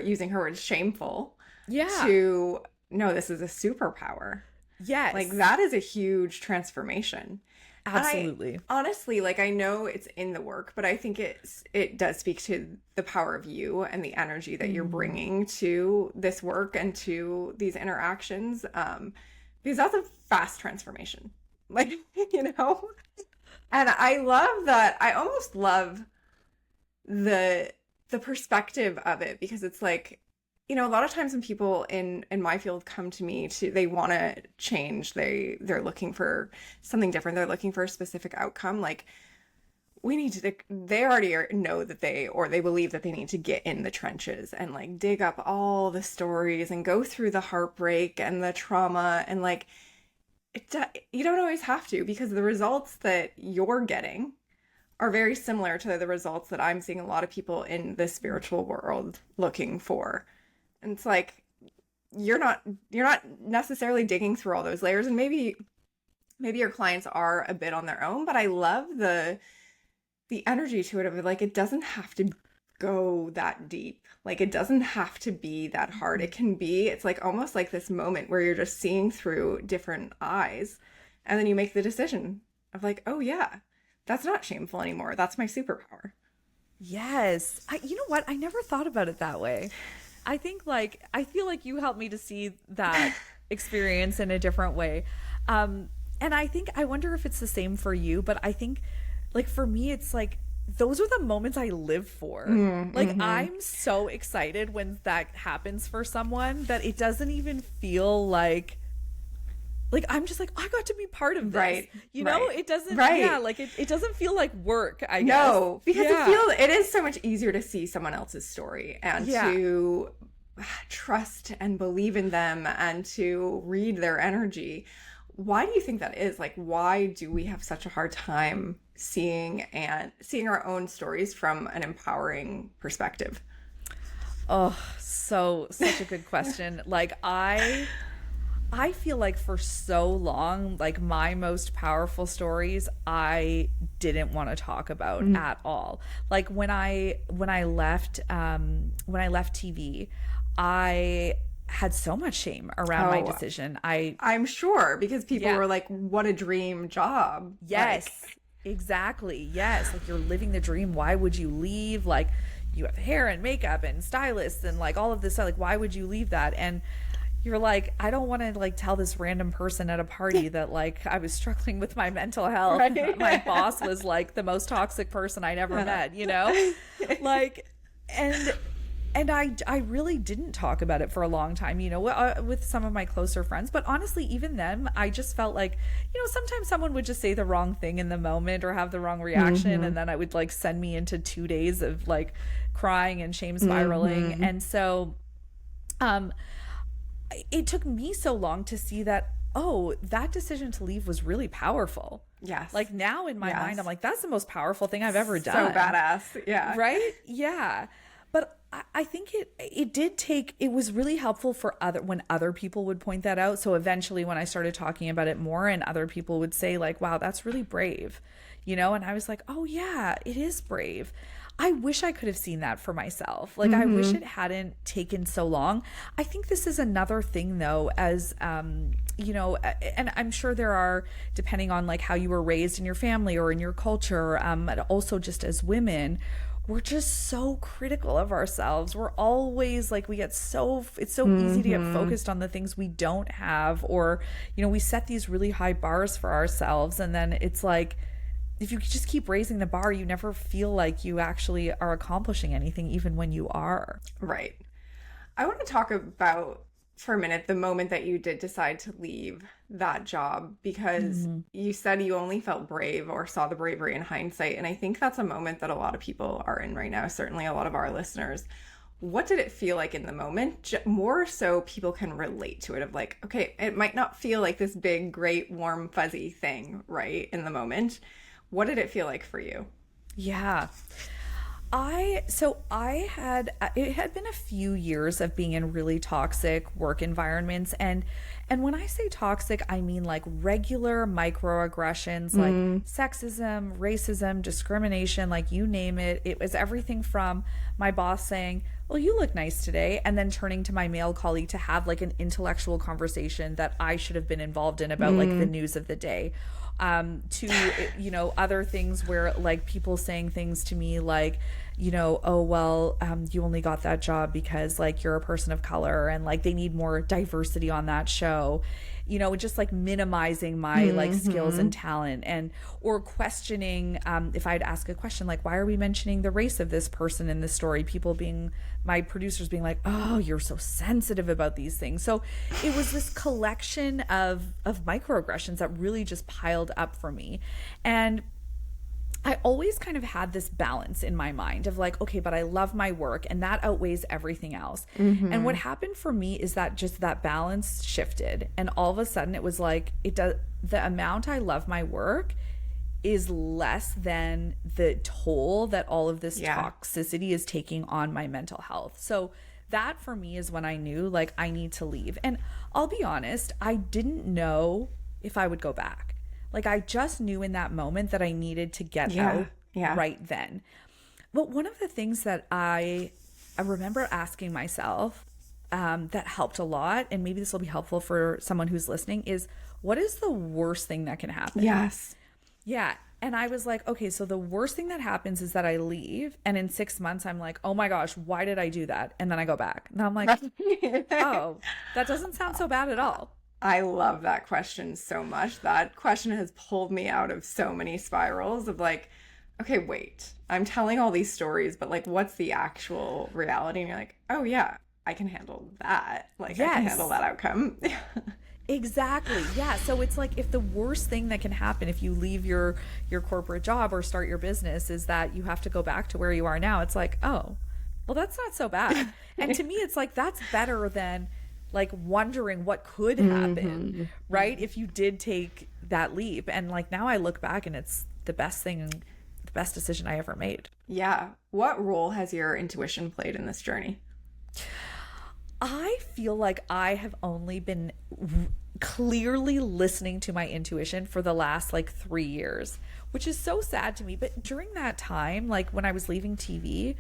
using her word, shameful. Yeah. To, no, this is a superpower. Yes. Like, that is a huge transformation. Absolutely. Honestly, like, I know it's in the work, but I think it does speak to the power of you and the energy that you're bringing to this work and to these interactions. Because that's a fast transformation. Like, you know? And I love that. I almost love the perspective of it, because it's like, you know, a lot of times when people in my field come to me they want to change, they're looking for something different, they're looking for a specific outcome, like they already know that they believe that they need to get in the trenches and like dig up all the stories and go through the heartbreak and the trauma, and like you don't always have to, because the results that you're getting are very similar to the results that I'm seeing a lot of people in the spiritual world looking for. And it's like you're not necessarily digging through all those layers, and maybe your clients are a bit on their own, but I love the energy to it of like, it doesn't have to go that deep. Like, it doesn't have to be that hard. It's like almost like this moment where you're just seeing through different eyes, and then you make the decision of like, oh yeah, that's not shameful anymore. That's my superpower. Yes. You know what? I never thought about it that way. I think like, I feel like you helped me to see that experience in a different way. And I think, I wonder if it's the same for you, but I think like for me, it's like, those are the moments I live for. Like, I'm so excited when that happens for someone that it doesn't even feel like I'm just like, I got to be part of this. Right. You know, right. It doesn't, right. yeah, like it doesn't feel like work, I guess. No, because it is so much easier to see someone else's story and to trust and believe in them and to read their energy. Why do you think that is? Like, why do we have such a hard time seeing our own stories from an empowering perspective? Oh, such a good question. Like, I feel like for so long, like my most powerful stories, I didn't want to talk about at all. Like when I left TV, I had so much shame around my decision. I'm sure, because people were like, what a dream job. Yes, like, exactly. Yes. Like, you're living the dream. Why would you leave? Like, you have hair and makeup and stylists and like all of this stuff. Like, why would you leave that? And you're like, I don't want to like tell this random person at a party that like I was struggling with my mental health. Right? My boss was like the most toxic person I'd ever met, you know? Like, and I really didn't talk about it for a long time, you know, with some of my closer friends. But honestly, even then, I just felt like, you know, sometimes someone would just say the wrong thing in the moment or have the wrong reaction. And then it would like send me into 2 days of like crying and shame spiraling. And so it took me so long to see that, oh, that decision to leave was really powerful. Yes. Like now in my mind, I'm like, that's the most powerful thing I've ever done. So badass. Yeah. Right? Yeah. But I think it was really helpful for when other people would point that out. So eventually when I started talking about it more and other people would say like, wow, that's really brave, you know? And I was like, oh yeah, it is brave. I wish I could have seen that for myself. Like, I wish it hadn't taken so long. I think this is another thing though, as, you know, and I'm sure there are, depending on like how you were raised in your family or in your culture, and also just as women, we're just so critical of ourselves. We're always like, it's so easy to get focused on the things we don't have, or, you know, we set these really high bars for ourselves. And then it's like, if you just keep raising the bar, you never feel like you actually are accomplishing anything, even when you are. Right. I want to talk about for a minute the moment that you did decide to leave that job, because you said you only felt brave or saw the bravery in hindsight. And I think that's a moment that a lot of people are in right now, certainly a lot of our listeners. What did it feel like in the moment? More so people can relate to it, of like, okay, it might not feel like this big, great, warm, fuzzy thing, right, in the moment. What did it feel like for you? Yeah. It had been a few years of being in really toxic work environments. And when I say toxic, I mean like regular microaggressions, like sexism, racism, discrimination, like you name it. It was everything from my boss saying, well, you look nice today, and then turning to my male colleague to have like an intellectual conversation that I should have been involved in about like the news of the day. To, you know, other things where like people saying things to me like, oh, well, you only got that job because like you're a person of color and like they need more diversity on that show, just like minimizing my like skills and talent, and or questioning if I'd ask a question like, why are we mentioning the race of this person in this story? People being, my producers being like, oh, you're so sensitive about these things. So it was this collection of microaggressions that really just piled up for me. And I always kind of had this balance in my mind of like, okay, but I love my work and that outweighs everything else. And what happened for me is that just that balance shifted. And all of a sudden it was like, the amount I love my work is less than the toll that all of this toxicity is taking on my mental health. So that for me is when I knew like I need to leave. And I'll be honest, I didn't know if I would go back. Like I just knew in that moment that I needed to get out right then. But one of the things that I remember asking myself that helped a lot, and maybe this will be helpful for someone who's listening, is what is the worst thing that can happen? Yes. Yeah. And I was like, okay, so the worst thing that happens is that I leave. And in 6 months, I'm like, oh my gosh, why did I do that? And then I go back. And I'm like, oh, that doesn't sound so bad at all. I love that question so much. That question has pulled me out of so many spirals of like, okay, wait, I'm telling all these stories, but like, what's the actual reality? And you're like, oh yeah, I can handle that. Like, I can handle that outcome. Exactly. Yeah. So it's like, if the worst thing that can happen if you leave your corporate job or start your business is that you have to go back to where you are now, it's like, oh, well, that's not so bad. And to me, it's like, that's better than like wondering what could happen, right? If you did take that leap. And like now I look back and it's the best thing and the best decision I ever made. Yeah. What role has your intuition played in this journey? I feel like I have only been clearly listening to my intuition for the last like 3 years, which is so sad to me. But during that time, like when I was leaving TV,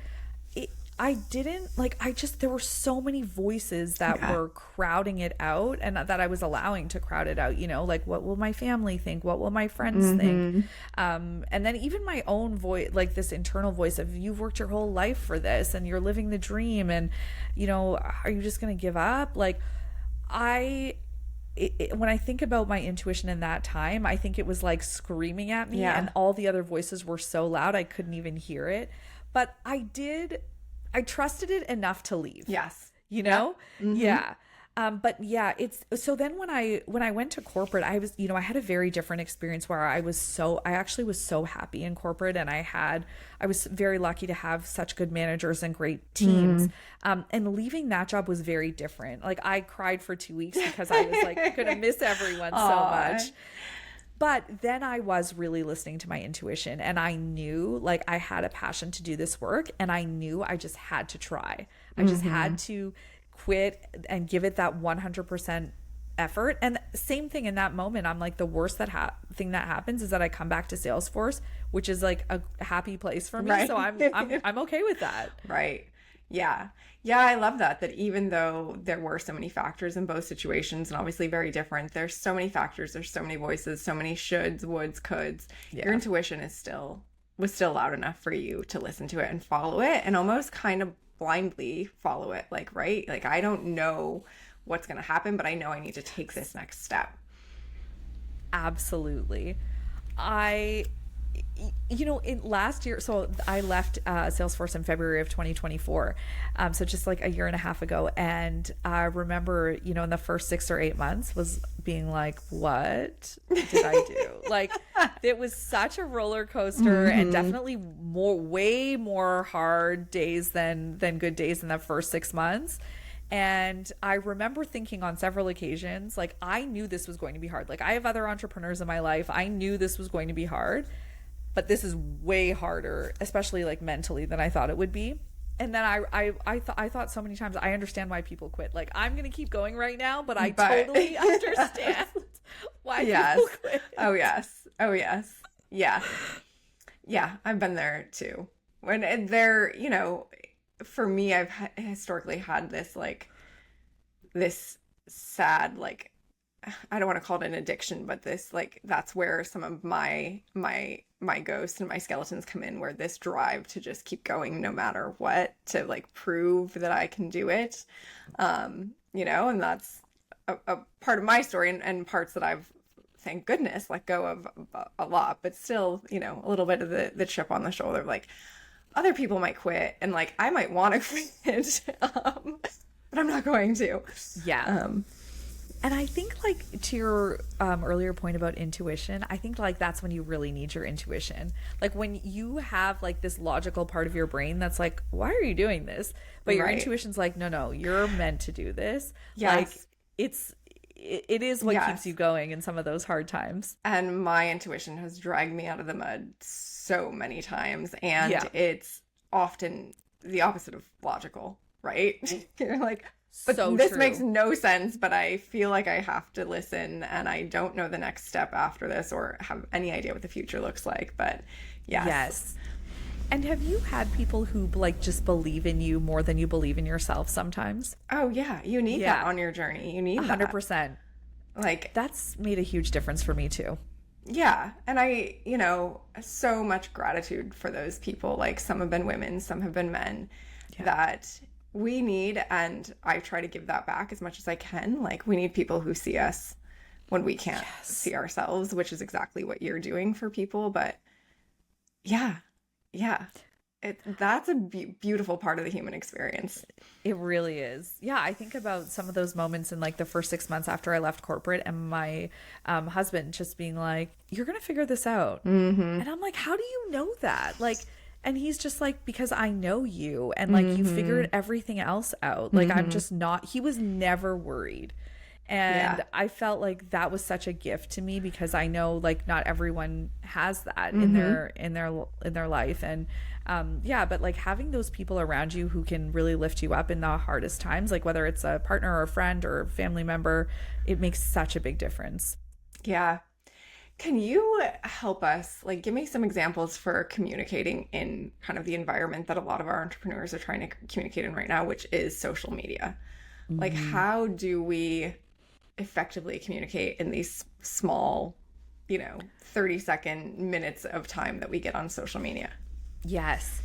there were so many voices that were crowding it out, and that I was allowing to crowd it out, like, what will my family think? What will my friends think? And then even my own voice, like this internal voice of, you've worked your whole life for this and you're living the dream, and, are you just going to give up? Like, when I think about my intuition in that time, I think it was like screaming at me, and all the other voices were so loud I couldn't even hear it. But I trusted it enough to leave. Yes. Yeah. But yeah, so then when I went to corporate, I was, I had a very different experience where I actually was so happy in corporate, and I was very lucky to have such good managers and great teams. And leaving that job was very different. Like I cried for 2 weeks because I was like, gonna miss everyone so much. But then I was really listening to my intuition, and I knew like I had a passion to do this work, and I knew I just had to try. I just had to quit and give it that 100% effort. And same thing in that moment, I'm like, the worst thing that happens is that I come back to Salesforce, which is like a happy place for me. Right. So I'm okay with that. Right. Yeah. Yeah, I love that even though there were so many factors in both situations, and obviously very different, there's so many factors, there's so many voices, so many shoulds, woulds, coulds. Your intuition was still loud enough for you to listen to it and follow it, and almost kind of blindly follow it. Like, right? Like, I don't know what's going to happen, but I know I need to take this next step. Absolutely. In last year, so I left Salesforce in February of 2024. So just like a year and a half ago. And I remember, in the first 6 or 8 months was being like, what did I do? Like, it was such a roller coaster, and definitely way more hard days than good days in the first 6 months. And I remember thinking on several occasions, like, I knew this was going to be hard. Like, I have other entrepreneurs in my life. I knew this was going to be hard. But this is way harder, especially like mentally, than I thought it would be. And then I thought so many times, I understand why people quit. Like, I'm going to keep going right now, but I totally understand why people quit. Oh, yes. Yeah. Yeah, I've been there too. When there, for me, I've historically had this sad, like, I don't want to call it an addiction, but this, like, that's where some of my my ghost and my skeletons come in, where this drive to just keep going no matter what, to like prove that I can do it. And that's a part of my story, and parts that I've, thank goodness, let go of a lot, but still, a little bit of the chip on the shoulder, like other people might quit, and like I might want to quit, but I'm not going to. Yeah. And I think, like, to your earlier point about intuition, I think, like, that's when you really need your intuition. Like, when you have, like, this logical part of your brain that's like, why are you doing this? But your intuition's like, no, you're meant to do this. Yes. Like, it is what keeps you going in some of those hard times. And my intuition has dragged me out of the mud so many times. And it's often the opposite of logical, right? You're like, but so this true. makes no sense, but I feel like I have to listen, and I don't know the next step after this or have any idea what the future looks like. But yes. And have you had people who like just believe in you more than you believe in yourself sometimes? Oh yeah, you need that on your journey. You need 100%. Like, that's made a huge difference for me too. Yeah. And I, so much gratitude for those people. Like, some have been women, some have been men, that we need, and I try to give that back as much as I can. Like, we need people who see us when we can't see ourselves, which is exactly what you're doing for people. But yeah, that's a beautiful part of the human experience. It really is. Yeah, I think about some of those moments in like the first 6 months after I left corporate, and my husband just being like, "You're gonna figure this out," and I'm like, "How do you know that?" Like, and he's just like, "Because I know you, and like you figured everything else out. Like, I'm just not." He was never worried. And I felt like that was such a gift to me, because I know like not everyone has that in their life. And but like having those people around you who can really lift you up in the hardest times, like whether it's a partner or a friend or a family member, it makes such a big difference. Yeah. Can you help us, like, give me some examples for communicating in kind of the environment that a lot of our entrepreneurs are trying to communicate in right now, which is social media? Like, how do we effectively communicate in these small, 30-second minutes of time that we get on social media? Yes.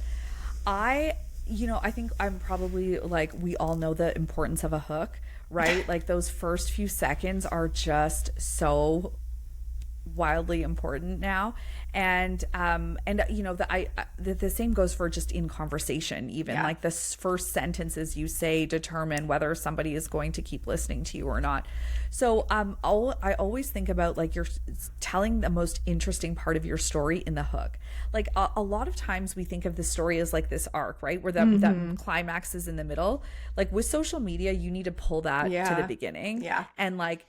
I think I'm probably like, we all know the importance of a hook, right? Like, those first few seconds are just so wildly important now. And the same goes for just in conversation, even like the first sentences you say determine whether somebody is going to keep listening to you or not. So I always think about like you're telling the most interesting part of your story in the hook. Like a lot of times we think of the story as like this arc, right, where the climax is in the middle. Like with social media, you need to pull that to the beginning, and like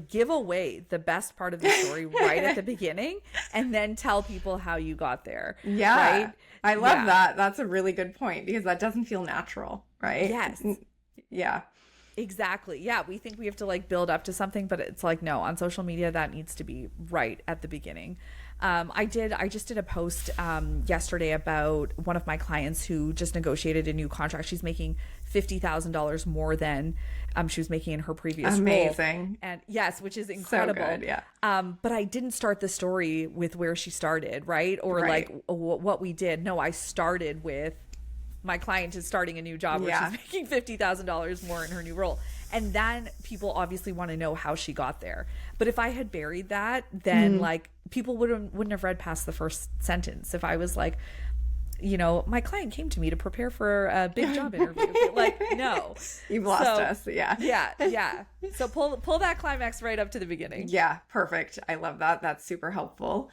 give away the best part of the story right at the beginning, and then tell people how you got there. Right? I love that. That's a really good point, because that doesn't feel natural, right? Yes. Yeah. Exactly. Yeah, we think we have to like build up to something, but it's like, no, on social media that needs to be right at the beginning. I just did a post yesterday about one of my clients who just negotiated a new contract. She's making $50,000 more than she was making in her previous role. And yes, which is incredible. So good, yeah. But I didn't start the story with where she started, right? Or like what we did. No, I started with my client is starting a new job where she's making $50,000 more in her new role. And then people obviously want to know how she got there. But if I had buried that, then like people wouldn't have read past the first sentence. If I was like, my client came to me to prepare for a big job interview. Like, no. You've lost us. Yeah. Yeah. So pull that climax right up to the beginning. Yeah, perfect. I love that. That's super helpful.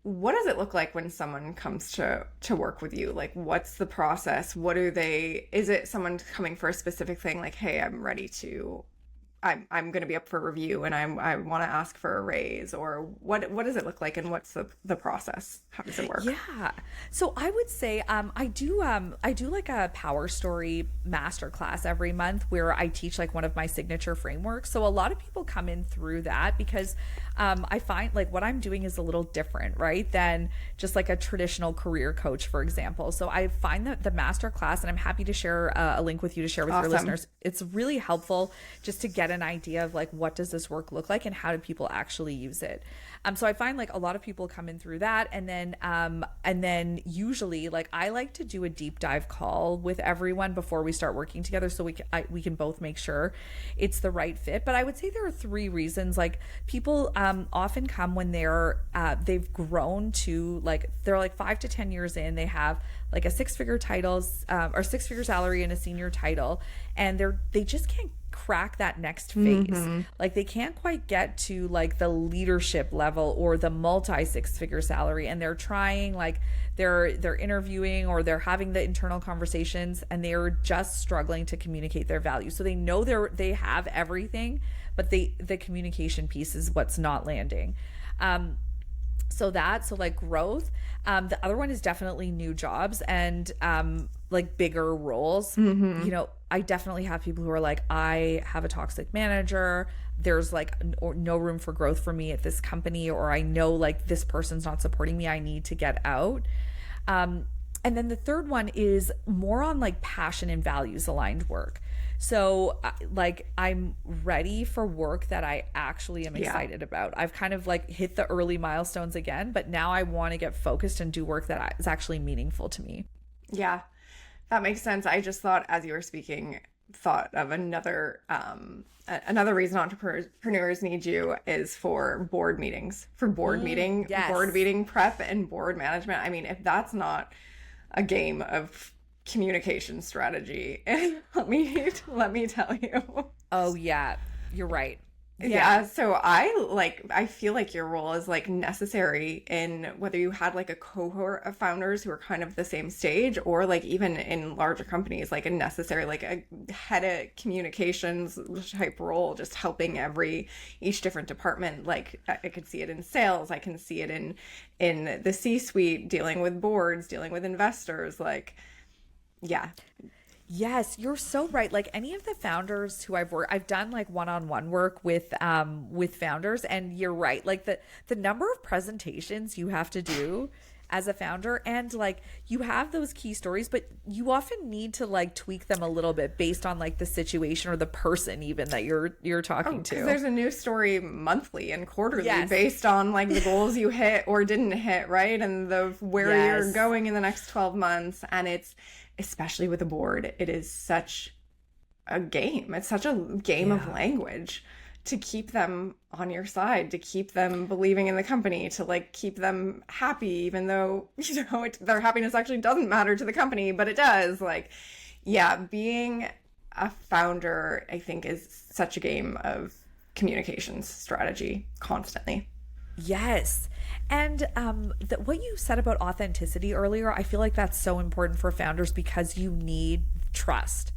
What does it look like when someone comes to work with you? Like, what's the process? Is it someone coming for a specific thing? Like, hey, I'm going to be up for review, and I want to ask for a raise, or what does it look like, and what's the process? How does it work? Yeah. So I would say I do like a power story masterclass every month where I teach like one of my signature frameworks. So a lot of people come in through that because I find like what I'm doing is a little different, right, than just like a traditional career coach, for example. So I find that the masterclass, and I'm happy to share a link with you to share with your listeners. It's really helpful just to get get an idea of like, what does this work look like and how do people actually use it? So I find like a lot of people come in through that. And then usually like I like to do a deep dive call with everyone before we start working together. So we can both make sure it's the right fit. But I would say there are 3 reasons. Like people often come when they've grown to like, they're like 5 to 10 years in, they have like a 6-figure titles or 6-figure salary and a senior title, and they just can't crack that next phase. Like they can't quite get to like the leadership level or the multi 6-figure salary, and they're trying, like they're interviewing or they're having the internal conversations, and they're just struggling to communicate their value. So they know they have everything, but the communication piece is what's not landing. So like growth. The other one is definitely new jobs and like bigger roles. You know, I definitely have people who are like, I have a toxic manager. There's like no room for growth for me at this company, or I know like this person's not supporting me. I need to get out. And then the third one is more on like passion and values aligned work. So like I'm ready for work that I actually am excited about. I've kind of like hit the early milestones again, but now I want to get focused and do work that is actually meaningful to me. Yeah, that makes sense. I just thought, as you were speaking, thought of another reason entrepreneurs need you is for board meetings, board meeting prep and board management. I mean, if that's not a game of communication strategy, let me tell you. Oh yeah, you're right. Yeah. So I feel like your role is like necessary in whether you had like a cohort of founders who are kind of the same stage, or like even in larger companies, like a necessary, like a head of communications type role, just helping each different department. Like I could see it in sales. I can see it in the C-suite, dealing with boards, dealing with investors, like, yeah. Yes, you're so right. Like any of the founders who I've done like one-on-one work with founders, and you're right. Like the number of presentations you have to do as a founder, and like you have those key stories, but you often need to like tweak them a little bit based on like the situation or the person even that you're talking to. There's a new story monthly and quarterly based on like the goals you hit or didn't hit, right? And where you're going in the next 12 months. And it's, especially with a board, it is such a game. It's such a game of language to keep them on your side, to keep them believing in the company, to like keep them happy, even though, you know, their happiness actually doesn't matter to the company, but it does. Like, yeah, being a founder, I think, is such a game of communications strategy constantly. Yes. And what you said about authenticity earlier, I feel like that's so important for founders because you need trust,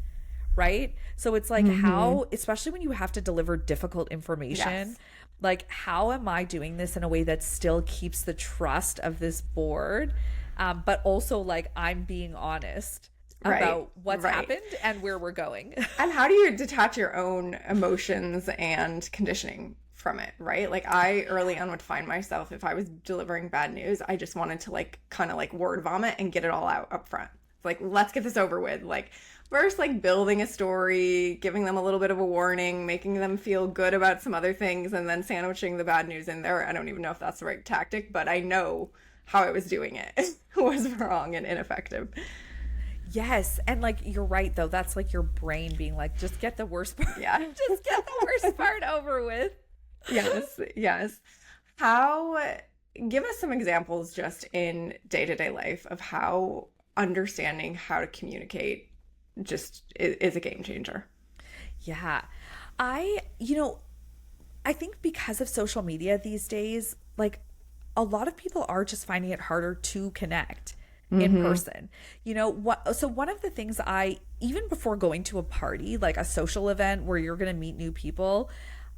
right? So it's like how, especially when you have to deliver difficult information, like how am I doing this in a way that still keeps the trust of this board, but also like I'm being honest about what's happened and where we're going. And how do you detach your own emotions and conditioning from it, right? Like I early on would find myself, if I was delivering bad news, I just wanted to like kind of like word vomit and get it all out up front. It's like, let's get this over with. Like first, like building a story, giving them a little bit of a warning, making them feel good about some other things, and then sandwiching the bad news in there. I don't even know if that's the right tactic, but I know how I was doing it was wrong and ineffective. Yes. And like, you're right though. That's like your brain being like, just get the worst part. Yeah. Just get the worst part over with. Yes. Give us some examples just in day-to-day life of how understanding how to communicate just is a game changer. Yeah. I think because of social media these days, like a lot of people are just finding it harder to connect in person. You know, so one of the things even before going to a party, like a social event where you're going to meet new people,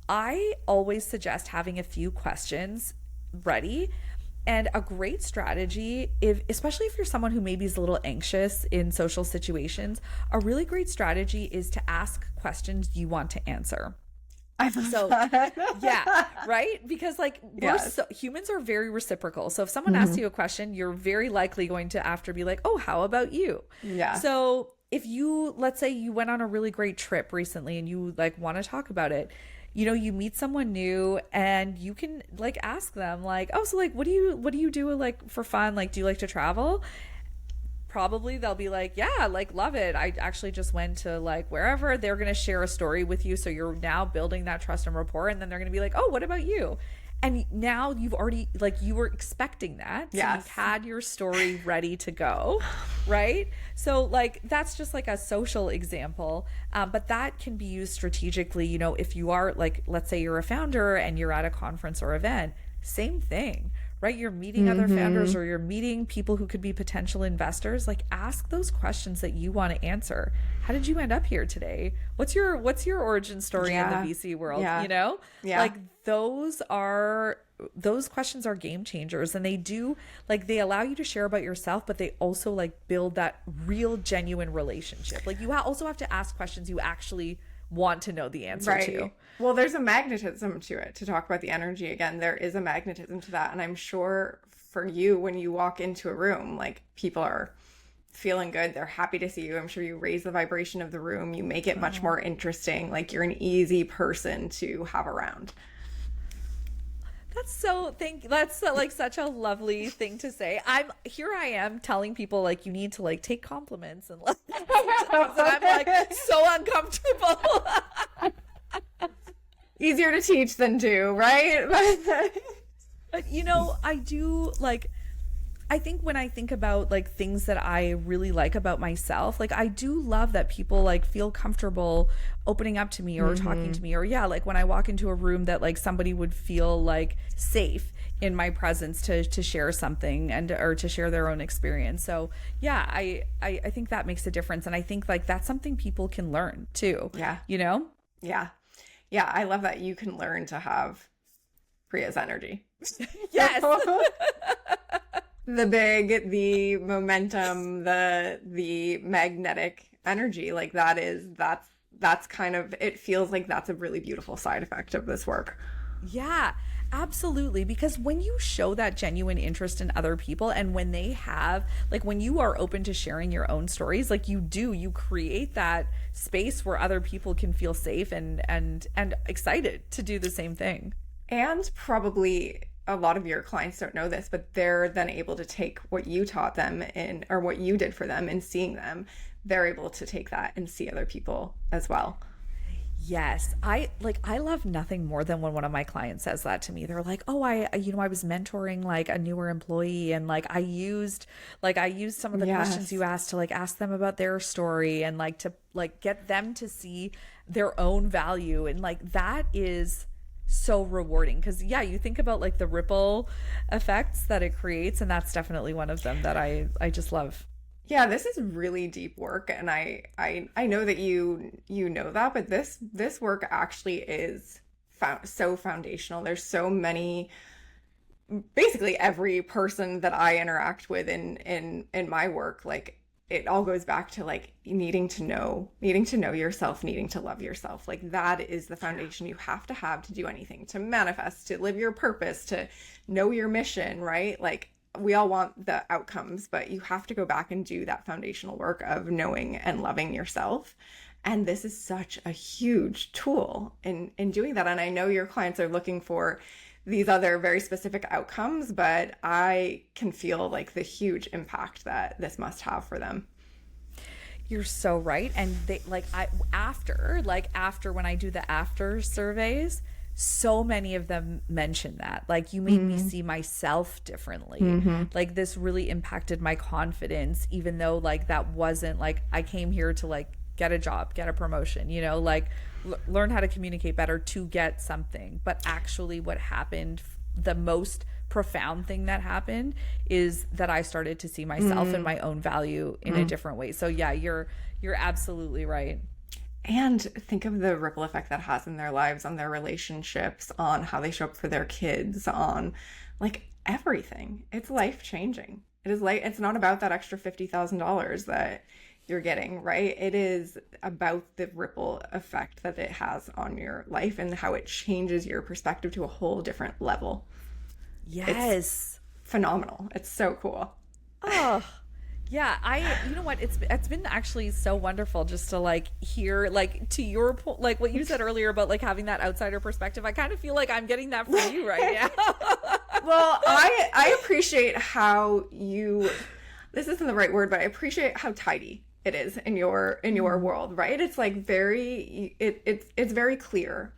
I always suggest having a few questions ready. And a great strategy, especially if you're someone who maybe is a little anxious in social situations, a really great strategy is to ask questions you want to answer. I love that. Yeah, right? Because like humans are very reciprocal. So if someone asks you a question, you're very likely going to after be like, oh, how about you? Yeah. So if you, let's say you went on a really great trip recently and you like want to talk about it, you know, you meet someone new and you can like ask them like, oh, so like, what do you do like for fun? Like, do you like to travel? Probably they'll be like, yeah, like love it. I actually just went to like wherever. They're going to share a story with you. So you're now building that trust and rapport. And then they're going to be like, oh, what about you? And now you've already, like, you were expecting that. So Yes. you've had your story ready to go, right? So, like, that's just like a social example. But that can be used strategically, you know, if you are, like, let's say you're a founder and you're at a conference or event, same thing, right? You're meeting other founders or you're meeting people who could be potential investors. Like, ask those questions that you want to answer. How did you end up here today? What's your origin story in the VC world? You know, like those questions are game changers, and they allow you to share about yourself, but they also like build that real genuine relationship. Like you also have to ask questions you actually want to know the answer to. Well, there's a magnetism to it. To talk about the energy again, there is a magnetism to that. And I'm sure for you, when you walk into a room, like people are feeling good. They're happy to see you. I'm sure you raise the vibration of the room. You make it much more interesting. Like you're an easy person to have around. That's like such a lovely thing to say. I am telling people like you need to like take compliments and like and I'm like so uncomfortable. Easier to teach than do, right? But you know, I think when I think about like things that I really like about myself, like I do love that people like feel comfortable opening up to me or talking to me, or like when I walk into a room that like somebody would feel like safe in my presence to share something or to share their own experience. So yeah, I think that makes a difference. And I think like that's something people can learn too. Yeah. You know? Yeah. Yeah. I love that you can learn to have Priya's energy. Yes. The momentum, the magnetic energy, like that's kind of, it feels like that's a really beautiful side effect of this work. Yeah, absolutely. Because when you show that genuine interest in other people, and when they have, like when you are open to sharing your own stories, like you create that space where other people can feel safe and excited to do the same thing. And probably a lot of your clients don't know this, but they're then able to take what you taught them or what you did for them and seeing them, they're able to take that and see other people as well. Yes. I love nothing more than when one of my clients says that to me. They're like, oh, I was mentoring like a newer employee, and like I used some of the questions you asked to like ask them about their story and like to like get them to see their own value. And like that is so rewarding, because you think about like the ripple effects that it creates, and that's definitely one of them that I just love. Yeah, this is really deep work, and I know that you know that, but this work actually is so foundational. There's so many, basically every person that I interact with in my work, like it all goes back to like needing to know yourself, needing to love yourself. Like that is the foundation you have to do anything, to manifest, to live your purpose, to know your mission, right? Like we all want the outcomes, but you have to go back and do that foundational work of knowing and loving yourself. And this is such a huge tool in doing that. And I know your clients are looking for these other very specific outcomes, but I can feel like the huge impact that this must have for them. You're so right. And they after when I do the after surveys, so many of them mention that, like, you made me see myself differently. Like this really impacted my confidence, even though like that wasn't like I came here to like get a job, get a promotion, you know, like learn how to communicate better to get something. But actually what happened, the most profound thing that happened, is that I started to see myself and my own value in a different way. So yeah, you're absolutely right. And think of the ripple effect that has in their lives, on their relationships, on how they show up for their kids, on like everything. It's life changing. It is like, it's not about that extra $50,000 that you're getting, right? It is about the ripple effect that it has on your life and how it changes your perspective to a whole different level. Yes. It's phenomenal. It's so cool. Oh, Yeah, you know what? It's been actually so wonderful just to like hear, like, to your point, like what you said earlier about like having that outsider perspective. I kind of feel like I'm getting that from you right now. Well, I appreciate how you, this isn't the right word, but I appreciate how tidy it is in your world, right? It's like it's very clear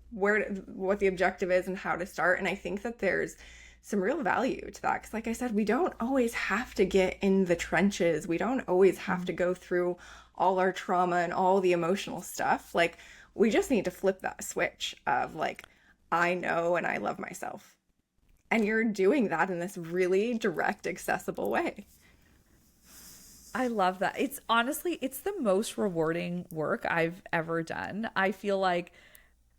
what the objective is and how to start. And I think that there's some real value to that, because like I said, we don't always have to get in the trenches. We don't always have to go through all our trauma and all the emotional stuff. Like, we just need to flip that switch of like, I know and I love myself. And you're doing that in this really direct, accessible way. I love that. It's honestly, it's the most rewarding work I've ever done. I feel like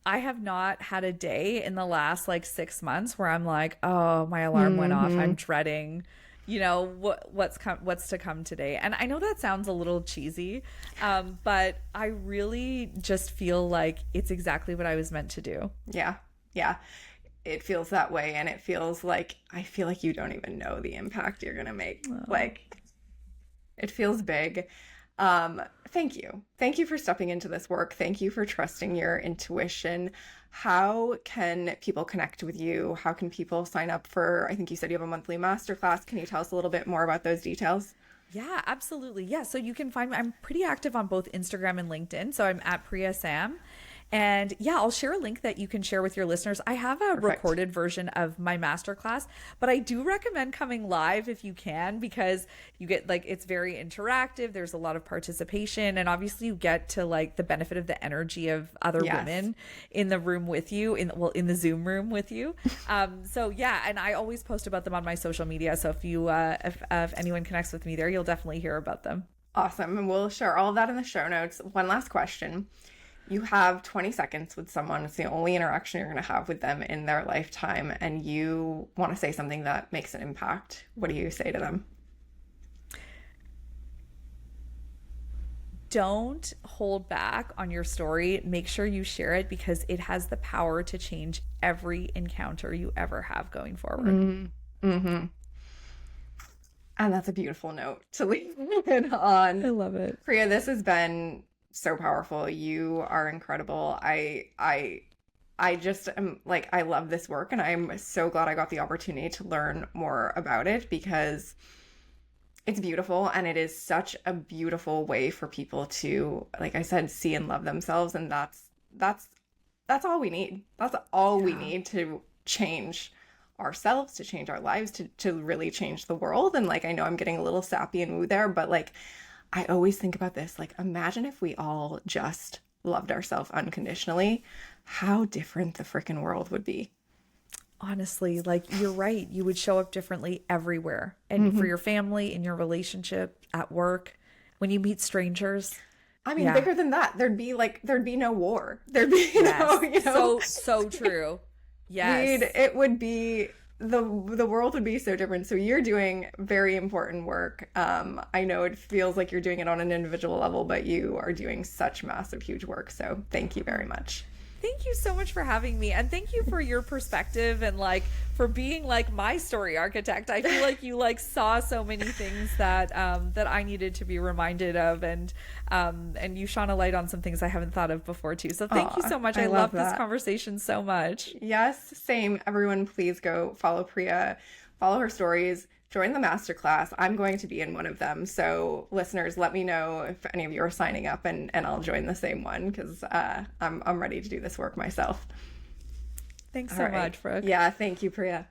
I have not had a day in the last like 6 months where I'm like, oh, my alarm went off. I'm dreading, what's to come today. And I know that sounds a little cheesy, but I really just feel like it's exactly what I was meant to do. Yeah. Yeah. It feels that way. And it feels like, I feel like you don't even know the impact you're going to make. Oh. Like, it feels big. Thank you. Thank you for stepping into this work. Thank you for trusting your intuition. How can people connect with you? How can people sign up for, I think you said you have a monthly masterclass. Can you tell us a little bit more about those details? Yeah, absolutely. Yeah. So you can find me, I'm pretty active on both Instagram and LinkedIn. So I'm at Priya Sam. And yeah, I'll share a link that you can share with your listeners. I have a recorded version of my masterclass, but I do recommend coming live if you can, because you get like, it's very interactive. There's a lot of participation, and obviously you get to like the benefit of the energy of other women in the room with you, in the Zoom room with you. So yeah, and I always post about them on my social media. So if you, if anyone connects with me there, you'll definitely hear about them. Awesome. And we'll share all of that in the show notes. One last question. You have 20 seconds with someone. It's the only interaction you're going to have with them in their lifetime, and you want to say something that makes an impact. What do you say to them? Don't hold back on your story. Make sure you share it, because it has the power to change every encounter you ever have going forward. Mm-hmm. And that's a beautiful note to leave it on. I love it. Priya, this has been so powerful. You are incredible. I just am like, I love this work, and I'm so glad I got the opportunity to learn more about it, because it's beautiful, and it is such a beautiful way for people to, like I said, see and love themselves. And that's all we need. That's all we need to change ourselves, to change our lives, to really change the world. And like, I know I'm getting a little sappy and woo there, but like, I always think about this, like, imagine if we all just loved ourselves unconditionally, how different the freaking world would be. Honestly, like, you're right. You would show up differently everywhere, and for your family, in your relationship, at work, when you meet strangers. I mean, bigger than that, there'd be no war. There'd be so true. Yes. It would be, the world would be so different. So you're doing very important work. I know it feels like you're doing it on an individual level, but you are doing such massive, huge work. So thank you very much. Thank you so much for having me, and thank you for your perspective, and like for being like my story architect. I feel like you like saw so many things that that I needed to be reminded of, and you shone a light on some things I haven't thought of before too. So thank you so much. I love this conversation so much. Yes, same. Everyone, please go follow Priya, follow her stories. Join the masterclass. I'm going to be in one of them. So listeners, let me know if any of you are signing up, and I'll join the same one, because I'm ready to do this work myself. Thanks so much, Brooke. Yeah, thank you, Priya.